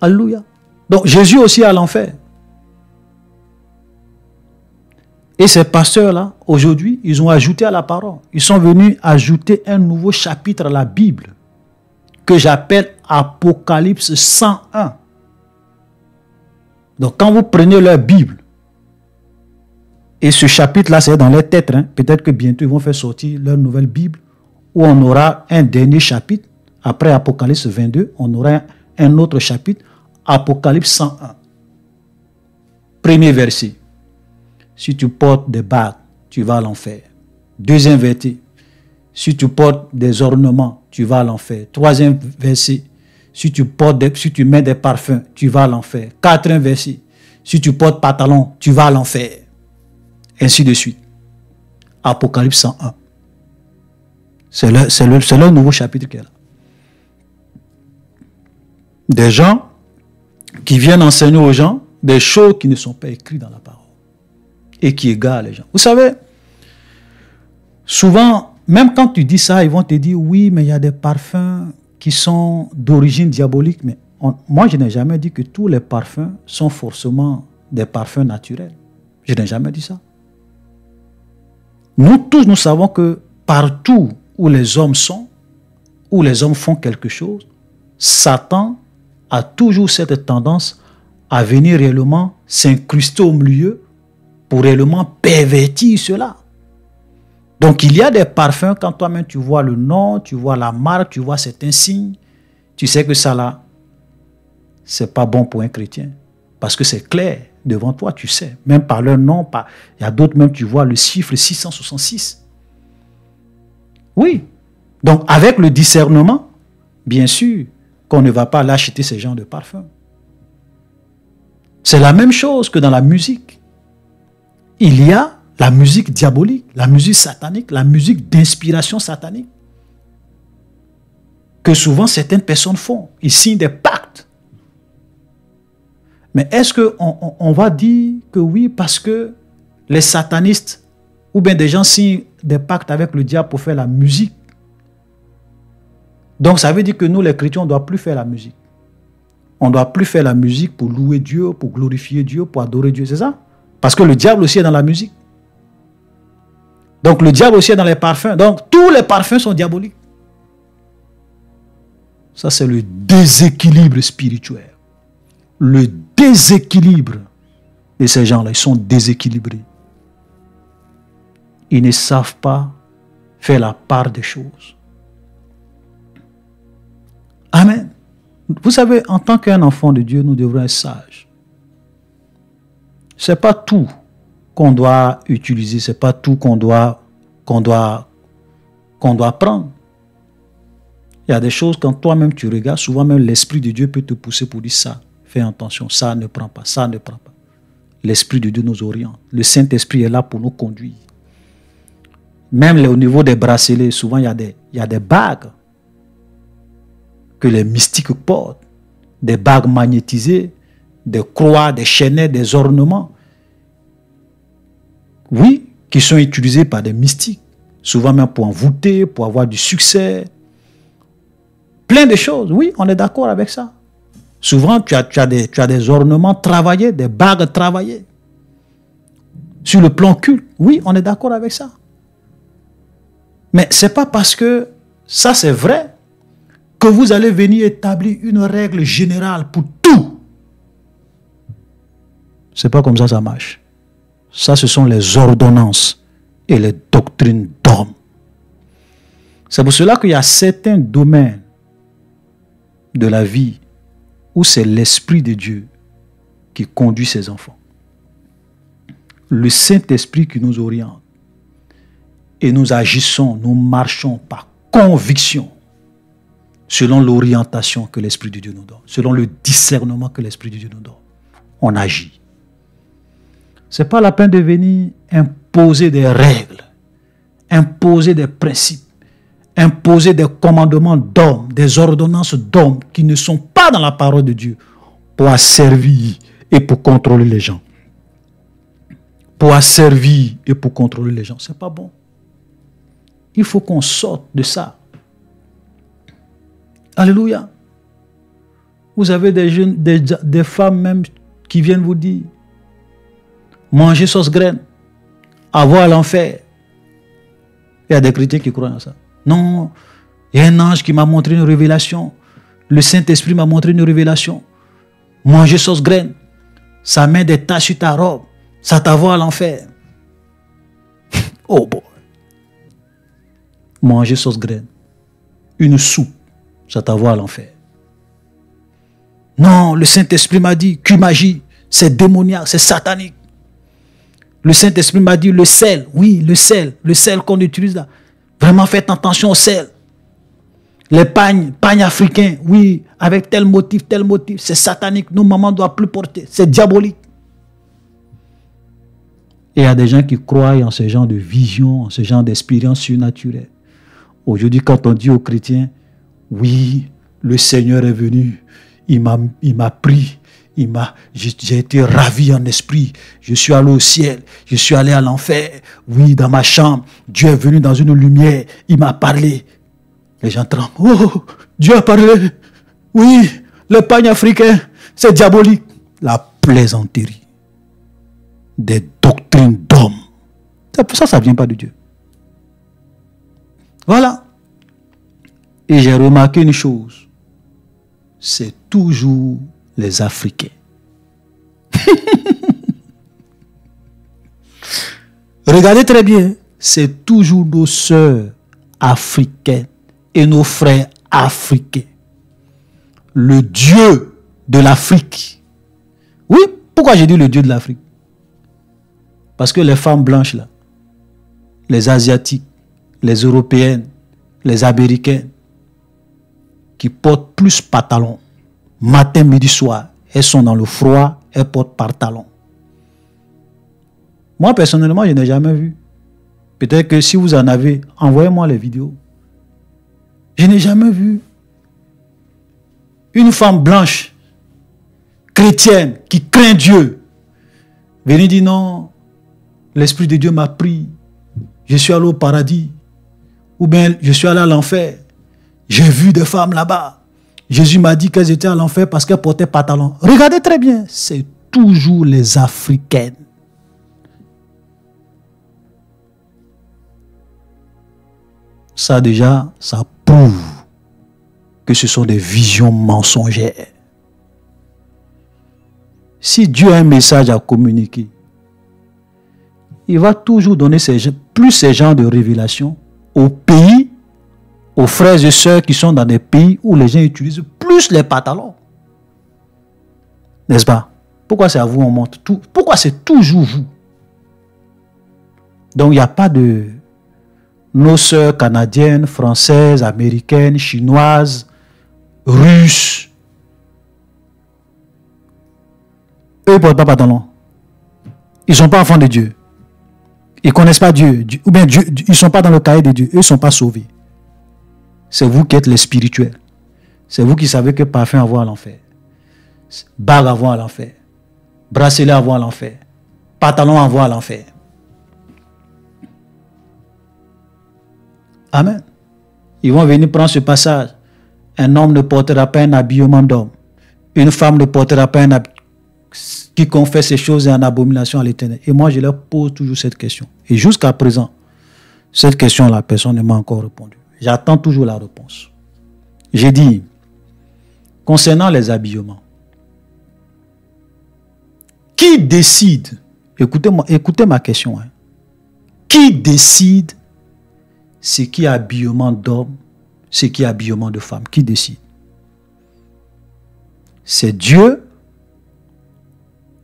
Alléluia. Donc Jésus aussi à l'enfer. Et ces pasteurs-là, aujourd'hui, ils ont ajouté à la parole. Ils sont venus ajouter un nouveau chapitre à la Bible que j'appelle Apocalypse 101. Donc quand vous prenez leur Bible, et ce chapitre-là, c'est dans leur tête, hein, peut-être que bientôt ils vont faire sortir leur nouvelle Bible, où on aura un dernier chapitre, après Apocalypse 22, on aura un autre chapitre, Apocalypse 101. Premier verset. Si tu portes des bagues, tu vas à l'enfer. Deuxième verset. Si tu portes des ornements, tu vas à l'enfer. Troisième verset. Si tu mets des parfums, tu vas à l'enfer. Quatrième verset. Si tu portes pantalon, tu vas à l'enfer. Ainsi de suite. Apocalypse 101. C'est le nouveau chapitre qui est là. Des gens qui viennent enseigner aux gens des choses qui ne sont pas écrites dans la parole et qui égarent les gens. Vous savez, souvent, même quand tu dis ça, ils vont te dire oui, mais il y a des parfums qui sont d'origine diabolique. Mais moi, je n'ai jamais dit que tous les parfums sont forcément des parfums naturels. Je n'ai jamais dit ça. Nous tous, nous savons que partout où les hommes sont, où les hommes font quelque chose, Satan a toujours cette tendance à venir réellement s'incruster au milieu pour réellement pervertir cela. Donc il y a des parfums, quand toi-même tu vois le nom, tu vois la marque, tu vois certains signes, tu sais que ça là, c'est pas bon pour un chrétien. Parce que c'est clair, devant toi, tu sais. Même par leur nom, il y a d'autres même, tu vois le chiffre 666. Oui. Donc avec le discernement, bien sûr, qu'on ne va pas l'acheter ces genres de parfums. C'est la même chose que dans la musique. Il y a la musique diabolique, la musique satanique, la musique d'inspiration satanique. Que souvent certaines personnes font. Ils signent des pactes. Mais est-ce qu'on va dire que oui, parce que les satanistes ou bien des gens signent des pactes avec le diable pour faire la musique? Donc ça veut dire que nous, les chrétiens, on ne doit plus faire la musique. On ne doit plus faire la musique pour louer Dieu, pour glorifier Dieu, pour adorer Dieu, c'est ça? Parce que le diable aussi est dans la musique. Donc le diable aussi est dans les parfums. Donc tous les parfums sont diaboliques. Ça, c'est le déséquilibre spirituel. Le déséquilibre de ces gens-là. Ils sont déséquilibrés. Ils ne savent pas faire la part des choses. Amen. Vous savez, en tant qu'un enfant de Dieu, nous devrons être sages. Ce n'est pas tout qu'on doit utiliser, ce n'est pas tout qu'on doit prendre. Il y a des choses, quand toi-même tu regardes, souvent même l'Esprit de Dieu peut te pousser pour dire ça. Fais attention, ça ne prend pas, ça ne prend pas. L'Esprit de Dieu nous oriente. Le Saint-Esprit est là pour nous conduire. Même au niveau des bracelets, souvent il y a des bagues que les mystiques portent. Des bagues magnétisées, des croix, des chaînets, des ornements. Oui, qui sont utilisés par des mystiques. Souvent même pour envoûter, pour avoir du succès. Plein de choses. Oui, on est d'accord avec ça. Souvent, tu as des ornements travaillés, des bagues travaillées. Sur le plan culte, oui, on est d'accord avec ça. Mais ce n'est pas parce que ça c'est vrai que vous allez venir établir une règle générale pour tout. Ce n'est pas comme ça que ça marche. Ça, ce sont les ordonnances et les doctrines d'hommes. C'est pour cela qu'il y a certains domaines de la vie où c'est l'Esprit de Dieu qui conduit ses enfants. Le Saint-Esprit qui nous oriente. Et nous agissons, nous marchons par conviction selon l'orientation que l'Esprit de Dieu nous donne, selon le discernement que l'Esprit de Dieu nous donne. On agit. Ce n'est pas la peine de venir imposer des règles, imposer des principes, imposer des commandements d'hommes, des ordonnances d'hommes qui ne sont pas dans la parole de Dieu pour asservir et pour contrôler les gens. Pour asservir et pour contrôler les gens. Ce n'est pas bon. Il faut qu'on sorte de ça. Alléluia. Vous avez des femmes même qui viennent vous dire manger sauce graine, avoir l'enfer. Il y a des chrétiens qui croient en ça. Non, il y a un ange qui m'a montré une révélation. Le Saint-Esprit m'a montré une révélation. Manger sauce graine, ça met des taches sur ta robe, ça t'envoie à l'enfer. Oh boy. Manger sauce graine, une soupe, ça t'envoie à l'enfer. Non, le Saint-Esprit m'a dit que magie, c'est démoniaque, c'est satanique. Le Saint-Esprit m'a dit le sel, oui, le sel qu'on utilise là. Vraiment faites attention au sel. Les pagnes africains, oui, avec tel motif, c'est satanique. Nos mamans ne doivent plus porter, c'est diabolique. Et il y a des gens qui croient en ce genre de vision, en ce genre d'expérience surnaturelle. Aujourd'hui, quand on dit aux chrétiens, oui, le Seigneur est venu, il m'a pris, j'ai été ravi en esprit, je suis allé au ciel, je suis allé à l'enfer, oui, dans ma chambre, Dieu est venu dans une lumière, il m'a parlé. Les gens tremblent, oh, Dieu a parlé, oui, le pagne africain, c'est diabolique. La plaisanterie des doctrines d'hommes, ça ne vient pas de Dieu. Voilà. Et j'ai remarqué une chose. C'est toujours les Africains. Regardez très bien. C'est toujours nos sœurs africaines et nos frères africains. Le Dieu de l'Afrique. Oui, pourquoi j'ai dit le Dieu de l'Afrique? Parce que les femmes blanches là, les Asiatiques, les Européennes, les Américaines, qui portent plus pantalon, matin, midi, soir, elles sont dans le froid, elles portent pantalon. Moi, personnellement, je n'ai jamais vu. Peut-être que si vous en avez, envoyez-moi les vidéos. Je n'ai jamais vu une femme blanche, chrétienne, qui craint Dieu, venir dire non, l'Esprit de Dieu m'a pris, je suis allé au paradis. Ou bien je suis allé à l'enfer. J'ai vu des femmes là-bas. Jésus m'a dit qu'elles étaient à l'enfer parce qu'elles portaient pantalon. Regardez très bien. C'est toujours les Africaines. Ça déjà, ça prouve que ce sont des visions mensongères. Si Dieu a un message à communiquer, il va toujours donner plus ces genres de révélations aux pays, aux frères et sœurs qui sont dans des pays où les gens utilisent plus les pantalons. N'est-ce pas? Pourquoi c'est à vous on monte tout? Pourquoi c'est toujours vous? Donc il n'y a pas de nos sœurs canadiennes, françaises, américaines, chinoises, russes, eux ne portent pas pantalon. Ils ne sont pas enfants de Dieu. Ils ne connaissent pas Dieu. Ou bien Dieu, ils ne sont pas dans le cahier de Dieu. Eux ne sont pas sauvés. C'est vous qui êtes les spirituels. C'est vous qui savez que parfum envoie à l'enfer. Bague envoie à l'enfer. Bracelet envoie à l'enfer. Pantalon envoie à l'enfer. Amen. Ils vont venir prendre ce passage. Un homme ne portera pas un habillement d'homme. Une femme ne portera pas un habillement. Qui confesse ces choses est en abomination à l'Éternel. Et moi, je leur pose toujours cette question. Et jusqu'à présent, cette question, la personne ne m'a encore répondu. J'attends toujours la réponse. J'ai dit, concernant les habillements, qui décide, écoutez ma question, hein, qui décide ce qui est habillement d'homme, ce qui est habillement de femme? Qui décide? C'est Dieu,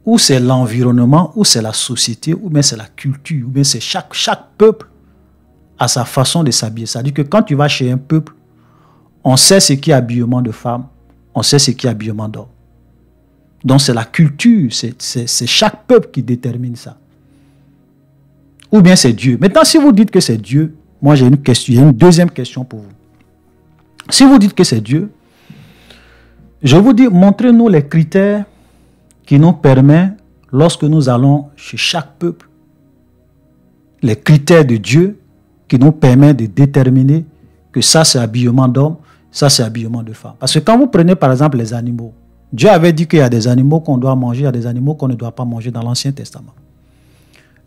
ou c'est l'environnement, ou c'est la société, ou bien c'est la culture, ou bien c'est chaque peuple a sa façon de s'habiller. C'est-à-dire que quand tu vas chez un peuple, on sait ce qui est habillement de femme, on sait ce qui est habillement d'homme. Donc c'est la culture, c'est chaque peuple qui détermine ça. Ou bien c'est Dieu. Maintenant, si vous dites que c'est Dieu, moi j'ai une question, j'ai une deuxième question pour vous. Si vous dites que c'est Dieu, je vous dis, montrez-nous les critères qui nous permettent, lorsque nous allons chez chaque peuple, les critères de Dieu qui nous permettent de déterminer que ça c'est habillement d'homme, ça c'est habillement de femme. Parce que quand vous prenez par exemple les animaux, Dieu avait dit qu'il y a des animaux qu'on doit manger, il y a des animaux qu'on ne doit pas manger dans l'Ancien Testament.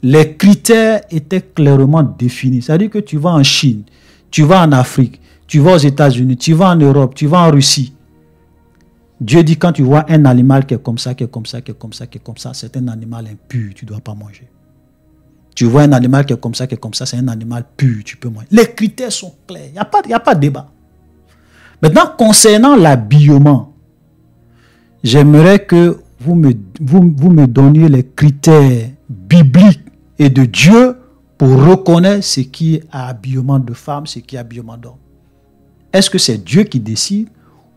Les critères étaient clairement définis. C'est-à-dire que tu vas en Chine, tu vas en Afrique, tu vas aux États-Unis, tu vas en Europe, tu vas en Russie. Dieu dit quand tu vois un animal qui est comme ça, qui est comme ça, qui est comme ça, qui est comme ça, c'est un animal impur, tu ne dois pas manger. Tu vois un animal qui est comme ça, qui est comme ça, c'est un animal pur, tu peux manger. Les critères sont clairs, il n'y a pas de débat. Maintenant, concernant l'habillement, j'aimerais que vous me donniez les critères bibliques et de Dieu pour reconnaître ce qui est habillement de femme, ce qui est habillement d'homme. Est-ce que c'est Dieu qui décide,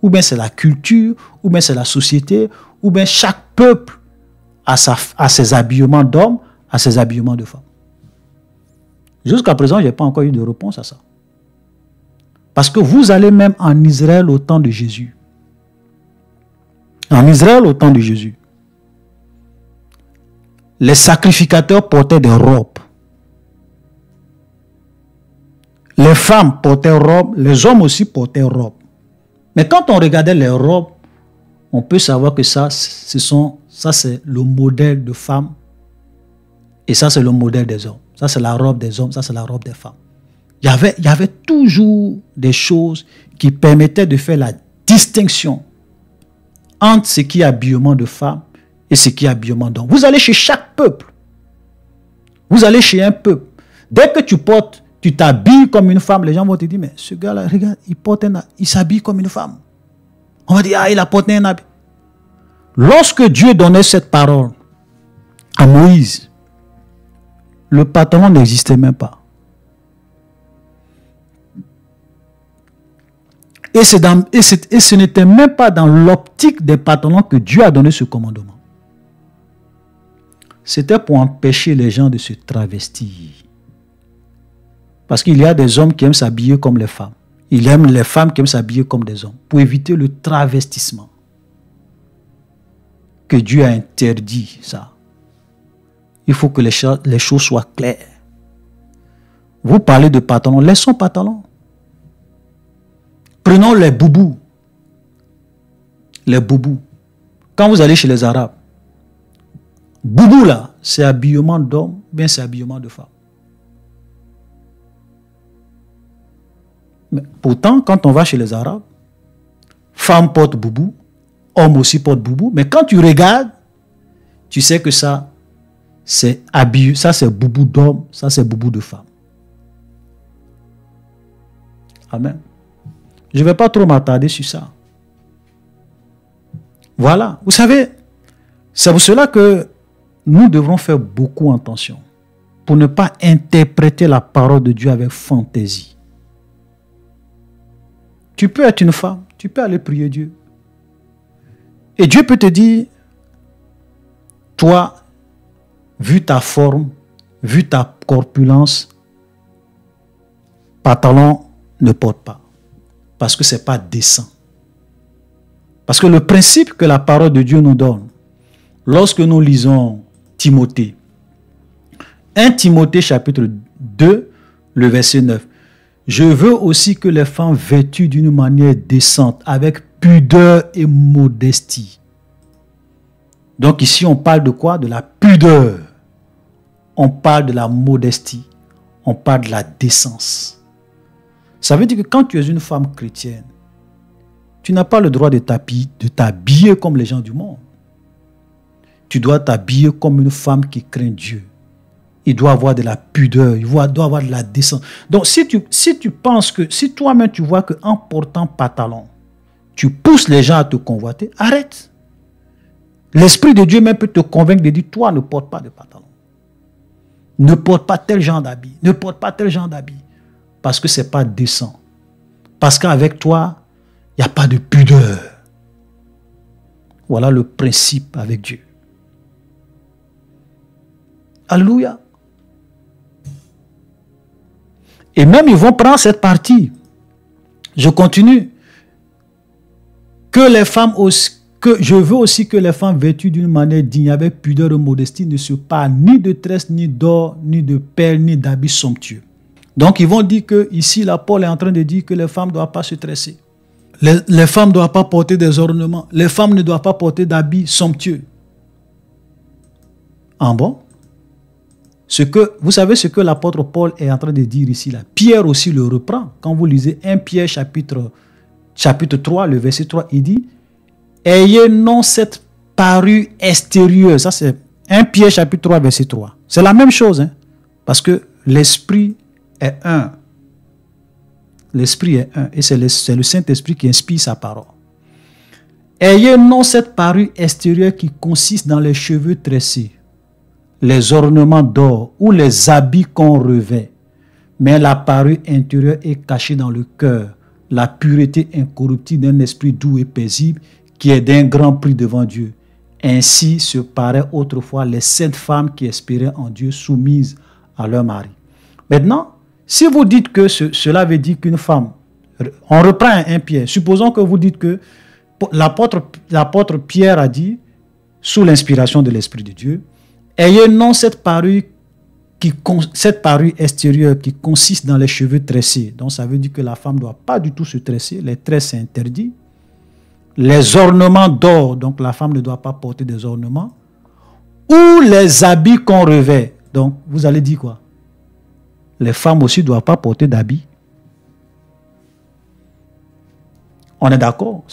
ou bien c'est la culture, ou bien c'est la société, ou bien chaque peuple a ses habillements d'hommes, a ses habillements de femmes? Jusqu'à présent, je n'ai pas encore eu de réponse à ça. Parce que vous allez même en Israël au temps de Jésus. En Israël au temps de Jésus, les sacrificateurs portaient des robes. Les femmes portaient robes, les hommes aussi portaient robes. Mais quand on regardait les robes, on peut savoir que ça c'est le modèle de femme et ça c'est le modèle des hommes. Ça c'est la robe des hommes, ça c'est la robe des femmes. Il y avait toujours des choses qui permettaient de faire la distinction entre ce qui est habillement de femme et ce qui est habillement d'homme. Vous allez chez chaque peuple. Vous allez chez un peuple. Dès que tu t'habilles comme une femme, les gens vont te dire, mais ce gars-là, regarde, il s'habille comme une femme. On va dire, ah, il a porté un habit. Lorsque Dieu donnait cette parole à Moïse, le pantalon n'existait même pas. Et ce n'était même pas dans l'optique des pantalons que Dieu a donné ce commandement. C'était pour empêcher les gens de se travestir. Parce qu'il y a des hommes qui aiment s'habiller comme les femmes. Il aime les femmes qui aiment s'habiller comme des hommes. Pour éviter le travestissement. Que Dieu a interdit ça. Il faut que les choses soient claires. Vous parlez de pantalons. Laissons pantalons. Prenons les boubous. Les boubous. Quand vous allez chez les Arabes, boubou là, c'est habillement d'homme, bien c'est habillement de femme. Mais pourtant, quand on va chez les Arabes, femme porte boubou, homme aussi porte boubou, mais quand tu regardes, tu sais que ça, c'est boubou d'homme, ça c'est boubou de femme. Amen. Je ne vais pas trop m'attarder sur ça. Voilà. Vous savez, c'est pour cela que nous devrons faire beaucoup attention. pour ne pas interpréter la parole de Dieu avec fantaisie. Tu peux être une femme, tu peux aller prier Dieu. Et Dieu peut te dire, toi, vu ta forme, vu ta corpulence, pantalon ne porte pas. Parce que ce n'est pas décent. Parce que le principe que la parole de Dieu nous donne, lorsque nous lisons Timothée, 1 Timothée chapitre 2, le verset 9. Je veux aussi que les femmes vêtues d'une manière décente, avec pudeur et modestie. Donc ici, on parle de quoi? De la pudeur. On parle de la modestie. On parle de la décence. Ça veut dire que quand tu es une femme chrétienne, tu n'as pas le droit de t'habiller comme les gens du monde. Tu dois t'habiller comme une femme qui craint Dieu. Il doit avoir de la pudeur, il doit avoir de la décence. Donc si tu penses que, si toi-même tu vois qu'en portant pantalon, tu pousses les gens à te convoiter, arrête. L'Esprit de Dieu même peut te convaincre de dire, toi ne porte pas de pantalon. Ne porte pas tel genre d'habit. Ne porte pas tel genre d'habit. Parce que ce n'est pas décent. Parce qu'avec toi, il n'y a pas de pudeur. Voilà le principe avec Dieu. Alléluia. Et même ils vont prendre cette partie. Je continue. Que les femmes aussi, que je veux aussi que les femmes vêtues d'une manière digne, avec pudeur et modestie, ne se parent ni de tresses, ni d'or, ni de perles, ni d'habits somptueux. Donc ils vont dire que ici, là, Paul est en train de dire que les femmes ne doivent pas se tresser. Les femmes ne doivent pas porter des ornements. Les femmes ne doivent pas porter d'habits somptueux. En bon? Vous savez ce que l'apôtre Paul est en train de dire ici là. Pierre aussi le reprend. Quand vous lisez 1 Pierre chapitre 3, le verset 3, il dit « Ayez non cette parure extérieure ». Ça c'est 1 Pierre chapitre 3, verset 3. C'est la même chose. Hein, parce que l'esprit est un. L'esprit est un. Et c'est le Saint-Esprit qui inspire sa parole. « Ayez non cette parure extérieure qui consiste dans les cheveux tressés, les ornements d'or ou les habits qu'on revêt, mais la parure intérieure est cachée dans le cœur, la pureté incorruptible d'un esprit doux et paisible qui est d'un grand prix devant Dieu. Ainsi se paraient autrefois les saintes femmes qui espéraient en Dieu soumises à leur mari. Maintenant, si vous dites que cela veut dire qu'une femme, on reprend un Pierre, supposons que vous dites que l'apôtre Pierre a dit, sous l'inspiration de l'Esprit de Dieu, ayez non cette parure extérieure qui consiste dans les cheveux tressés. Donc ça veut dire que la femme ne doit pas du tout se tresser. Les tresses c'est interdit. Les ornements d'or, donc la femme ne doit pas porter des ornements. Ou les habits qu'on revêt. Donc vous allez dire quoi? Les femmes aussi ne doivent pas porter d'habits. On est d'accord?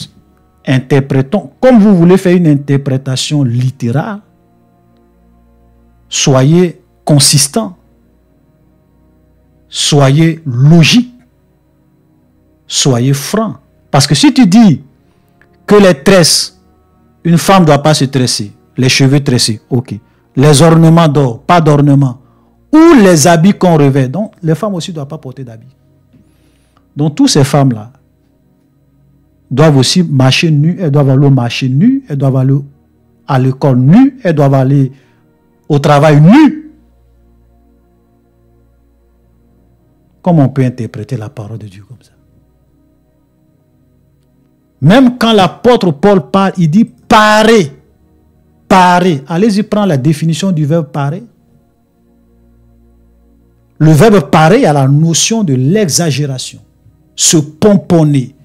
Interprétons. Comme vous voulez faire une interprétation littérale, soyez consistant, soyez logique, soyez franc. Parce que si tu dis que les tresses, une femme ne doit pas se tresser, les cheveux tressés, ok. Les ornements d'or, pas d'ornements, ou les habits qu'on revêt, donc les femmes aussi ne doivent pas porter d'habits. Donc toutes ces femmes-là doivent aussi marcher nues, elles doivent aller marcher nues, elles doivent aller à l'école nues, elles doivent aller au travail nu. Comment on peut interpréter la parole de Dieu comme ça? Même quand l'apôtre Paul parle, il dit parer. Parer. Allez-y prendre la définition du verbe parer. Le verbe parer a la notion de l'exagération. Se pomponner.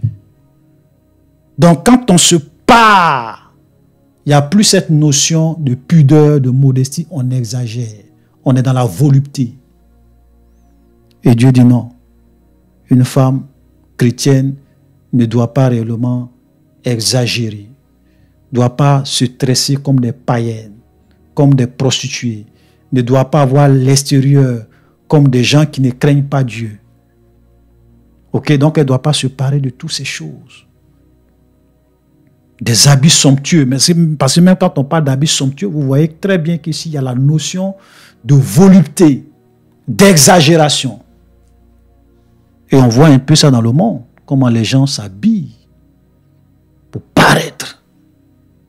Donc quand on se pare, il n'y a plus cette notion de pudeur, de modestie, on exagère. On est dans la volupté. Et Dieu dit non. Une femme chrétienne ne doit pas réellement exagérer. Ne doit pas se tresser comme des païennes, comme des prostituées. Ne doit pas avoir l'extérieur comme des gens qui ne craignent pas Dieu. Ok, donc elle ne doit pas se parer de toutes ces choses. Des habits somptueux. Mais parce que même quand on parle d'habits somptueux, vous voyez très bien qu'ici, il y a la notion de volupté. d'exagération. Et on voit un peu ça dans le monde, comment les gens s'habillent pour paraître,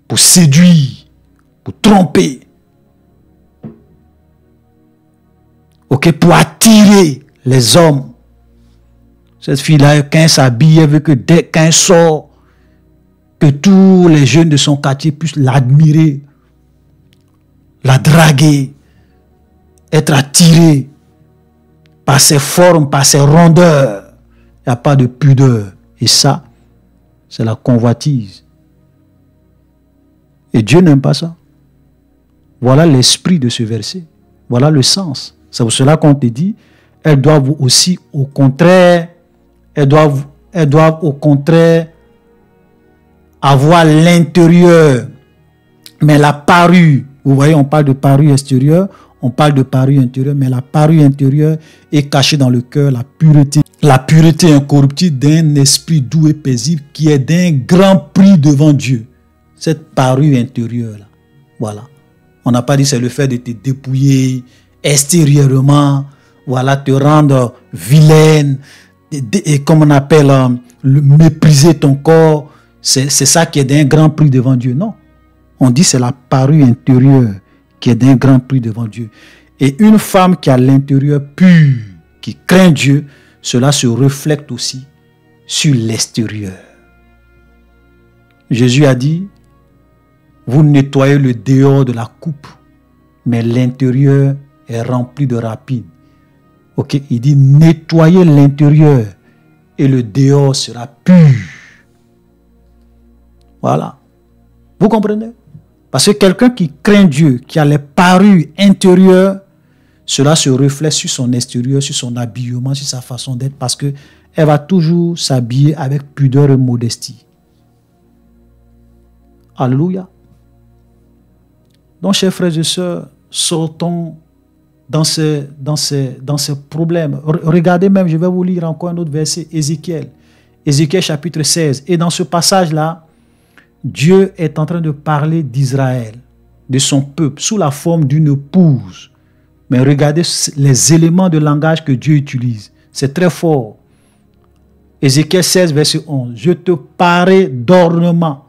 pour séduire, pour tromper, ok, pour attirer les hommes. Cette fille-là, quand elle s'habille, elle veut que dès qu'elle sort, que tous les jeunes de son quartier puissent l'admirer, la draguer, être attirés par ses formes, par ses rondeurs. Il n'y a pas de pudeur. Et ça, c'est la convoitise. Et Dieu n'aime pas ça. Voilà l'esprit de ce verset. Voilà le sens. C'est pour cela qu'on te dit, elles doivent aussi, au contraire, elles doivent au contraire avoir l'intérieur. Mais la parure, vous voyez, on parle de parure extérieure, on parle de parure intérieure, mais la parure intérieure est cachée dans le cœur, la pureté. La pureté incorruptible d'un esprit doux et paisible qui est d'un grand prix devant Dieu. Cette parure intérieure-là. Voilà. On n'a pas dit c'est le fait de te dépouiller extérieurement, voilà, te rendre vilaine, et comme on appelle, mépriser ton corps. C'est ça qui est d'un grand prix devant Dieu. Non. On dit c'est la parure intérieure qui est d'un grand prix devant Dieu. Et une femme qui a l'intérieur pur, qui craint Dieu, cela se reflète aussi sur l'extérieur. Jésus a dit, vous nettoyez le dehors de la coupe, mais l'intérieur est rempli de rapines. Ok, il dit, nettoyez l'intérieur et le dehors sera pur. Voilà. Vous comprenez? Parce que quelqu'un qui craint Dieu, qui a les parures intérieures, cela se reflète sur son extérieur, sur son habillement, sur sa façon d'être, parce qu'elle va toujours s'habiller avec pudeur et modestie. Alléluia. Donc, chers frères et sœurs, sortons dans ces problèmes. Regardez même, je vais vous lire encore un autre verset, Ézéchiel. Ézéchiel chapitre 16. Et dans ce passage-là, Dieu est en train de parler d'Israël, de son peuple, sous la forme d'une épouse. Mais regardez les éléments de langage que Dieu utilise. C'est très fort. Ézéchiel 16, verset 11. Je te parai d'ornements.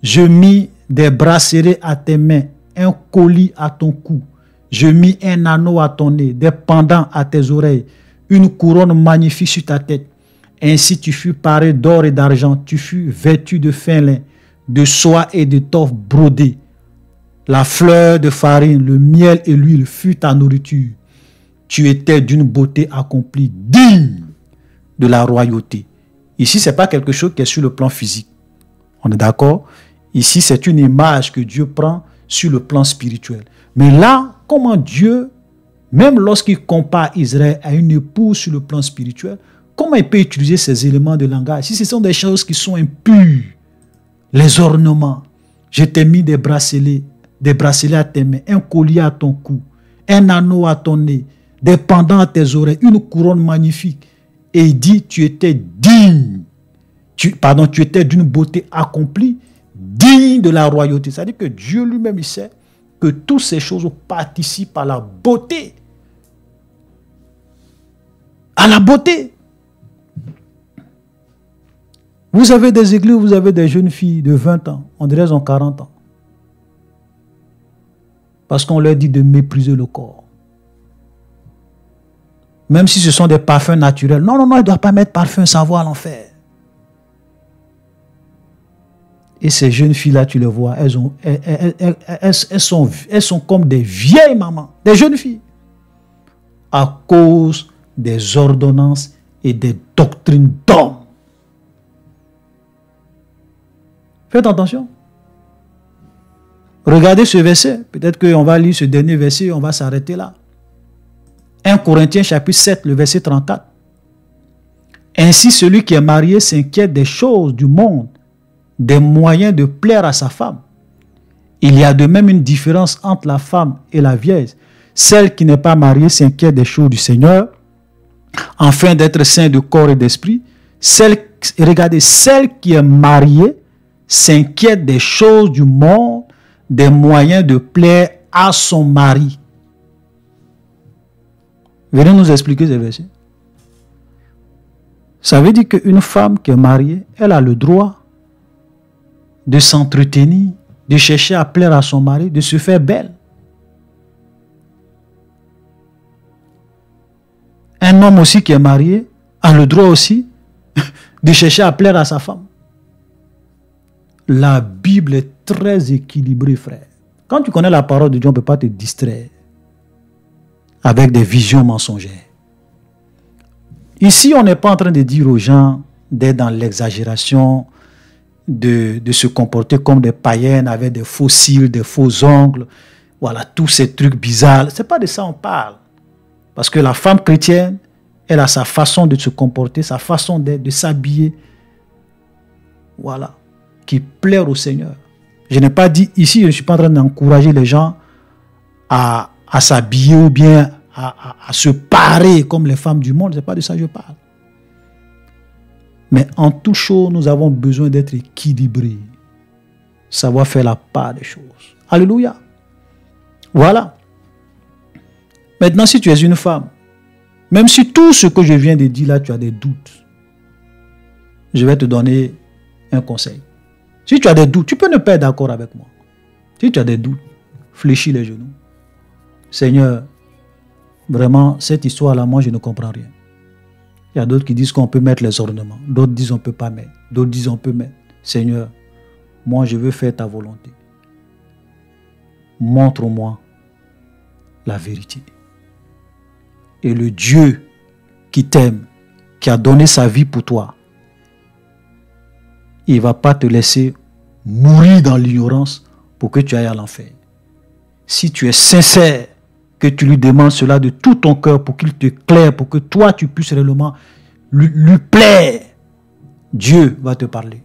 Je mis des bracelets à tes mains, un collier à ton cou. Je mis un anneau à ton nez, des pendants à tes oreilles, une couronne magnifique sur ta tête. Ainsi tu fus paré d'or et d'argent, tu fus vêtu de fin lin, de soie et de toffe brodée. La fleur de farine, le miel et l'huile fut ta nourriture. Tu étais d'une beauté accomplie, digne de la royauté. Ici, ce n'est pas quelque chose qui est sur le plan physique. On est d'accord? Ici, c'est une image que Dieu prend sur le plan spirituel. Mais là, comment Dieu, même lorsqu'il compare Israël à une épouse sur le plan spirituel, comment il peut utiliser ces éléments de langage? Si ce sont des choses qui sont impures, les ornements, je t'ai mis des bracelets à tes mains, un collier à ton cou, un anneau à ton nez, des pendants à tes oreilles, une couronne magnifique. Et il dit, tu étais digne, tu étais d'une beauté accomplie, digne de la royauté. C'est-à-dire que Dieu lui-même, il sait que toutes ces choses participent à la beauté. À la beauté. Vous avez des églises, vous avez des jeunes filles de 20 ans, on dirait qu'elles ont 40 ans. Parce qu'on leur dit de mépriser le corps. Même si ce sont des parfums naturels. Non, ils ne doivent pas mettre parfum, ça va à l'enfer. Et ces jeunes filles-là, tu les vois, elles sont comme des vieilles mamans, des jeunes filles. À cause des ordonnances et des doctrines d'hommes. Faites attention. Regardez ce verset. Peut-être qu'on va lire ce dernier verset et on va s'arrêter là. 1 Corinthiens chapitre 7, le verset 34. Ainsi, celui qui est marié s'inquiète des choses du monde, des moyens de plaire à sa femme. Il y a de même une différence entre la femme et la vieille. Celle qui n'est pas mariée s'inquiète des choses du Seigneur, afin d'être saint de corps et d'esprit. Regardez, celle qui est mariée s'inquiète des choses du monde, des moyens de plaire à son mari. Venez nous expliquer ces versets. Ça veut dire qu'une femme qui est mariée, elle a le droit de s'entretenir, de chercher à plaire à son mari, de se faire belle. Un homme aussi qui est marié a le droit aussi de chercher à plaire à sa femme. La Bible est très équilibrée, frère. Quand tu connais la parole de Dieu, on ne peut pas te distraire avec des visions mensongères. Ici, on n'est pas en train de dire aux gens d'être dans l'exagération, de se comporter comme des païennes avec des faux cils, des faux ongles, voilà, tous ces trucs bizarres. Ce n'est pas de ça qu'on parle. Parce que la femme chrétienne, elle a sa façon de se comporter, sa façon d'être, de s'habiller, voilà, qui plaire au Seigneur. Je n'ai pas dit, ici, je ne suis pas en train d'encourager les gens à s'habiller ou bien à se parer comme les femmes du monde. Ce n'est pas de ça que je parle. Mais en toute chose, nous avons besoin d'être équilibrés. Savoir faire la part des choses. Alléluia. Voilà. Maintenant, si tu es une femme, même si tout ce que je viens de dire là, tu as des doutes, je vais te donner un conseil. Si tu as des doutes, tu peux ne pas être d'accord avec moi. Si tu as des doutes, fléchis les genoux. Seigneur, vraiment, cette histoire-là, moi, je ne comprends rien. Il y a d'autres qui disent qu'on peut mettre les ornements. D'autres disent qu'on ne peut pas mettre. D'autres disent qu'on peut mettre. Seigneur, moi, je veux faire ta volonté. Montre-moi la vérité. Et le Dieu qui t'aime, qui a donné sa vie pour toi, il ne va pas te laisser mourir dans l'ignorance pour que tu ailles à l'enfer. Si tu es sincère, que tu lui demandes cela de tout ton cœur pour qu'il te claire, pour que toi tu puisses réellement lui plaire, Dieu va te parler.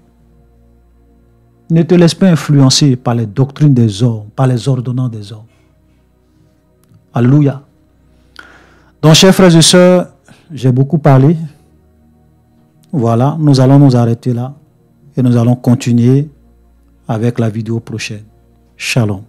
Ne te laisse pas influencer par les doctrines des hommes, par les ordonnances des hommes. Alléluia. Donc, chers frères et sœurs, j'ai beaucoup parlé. Voilà, nous allons nous arrêter là et nous allons continuer avec la vidéo prochaine. Shalom.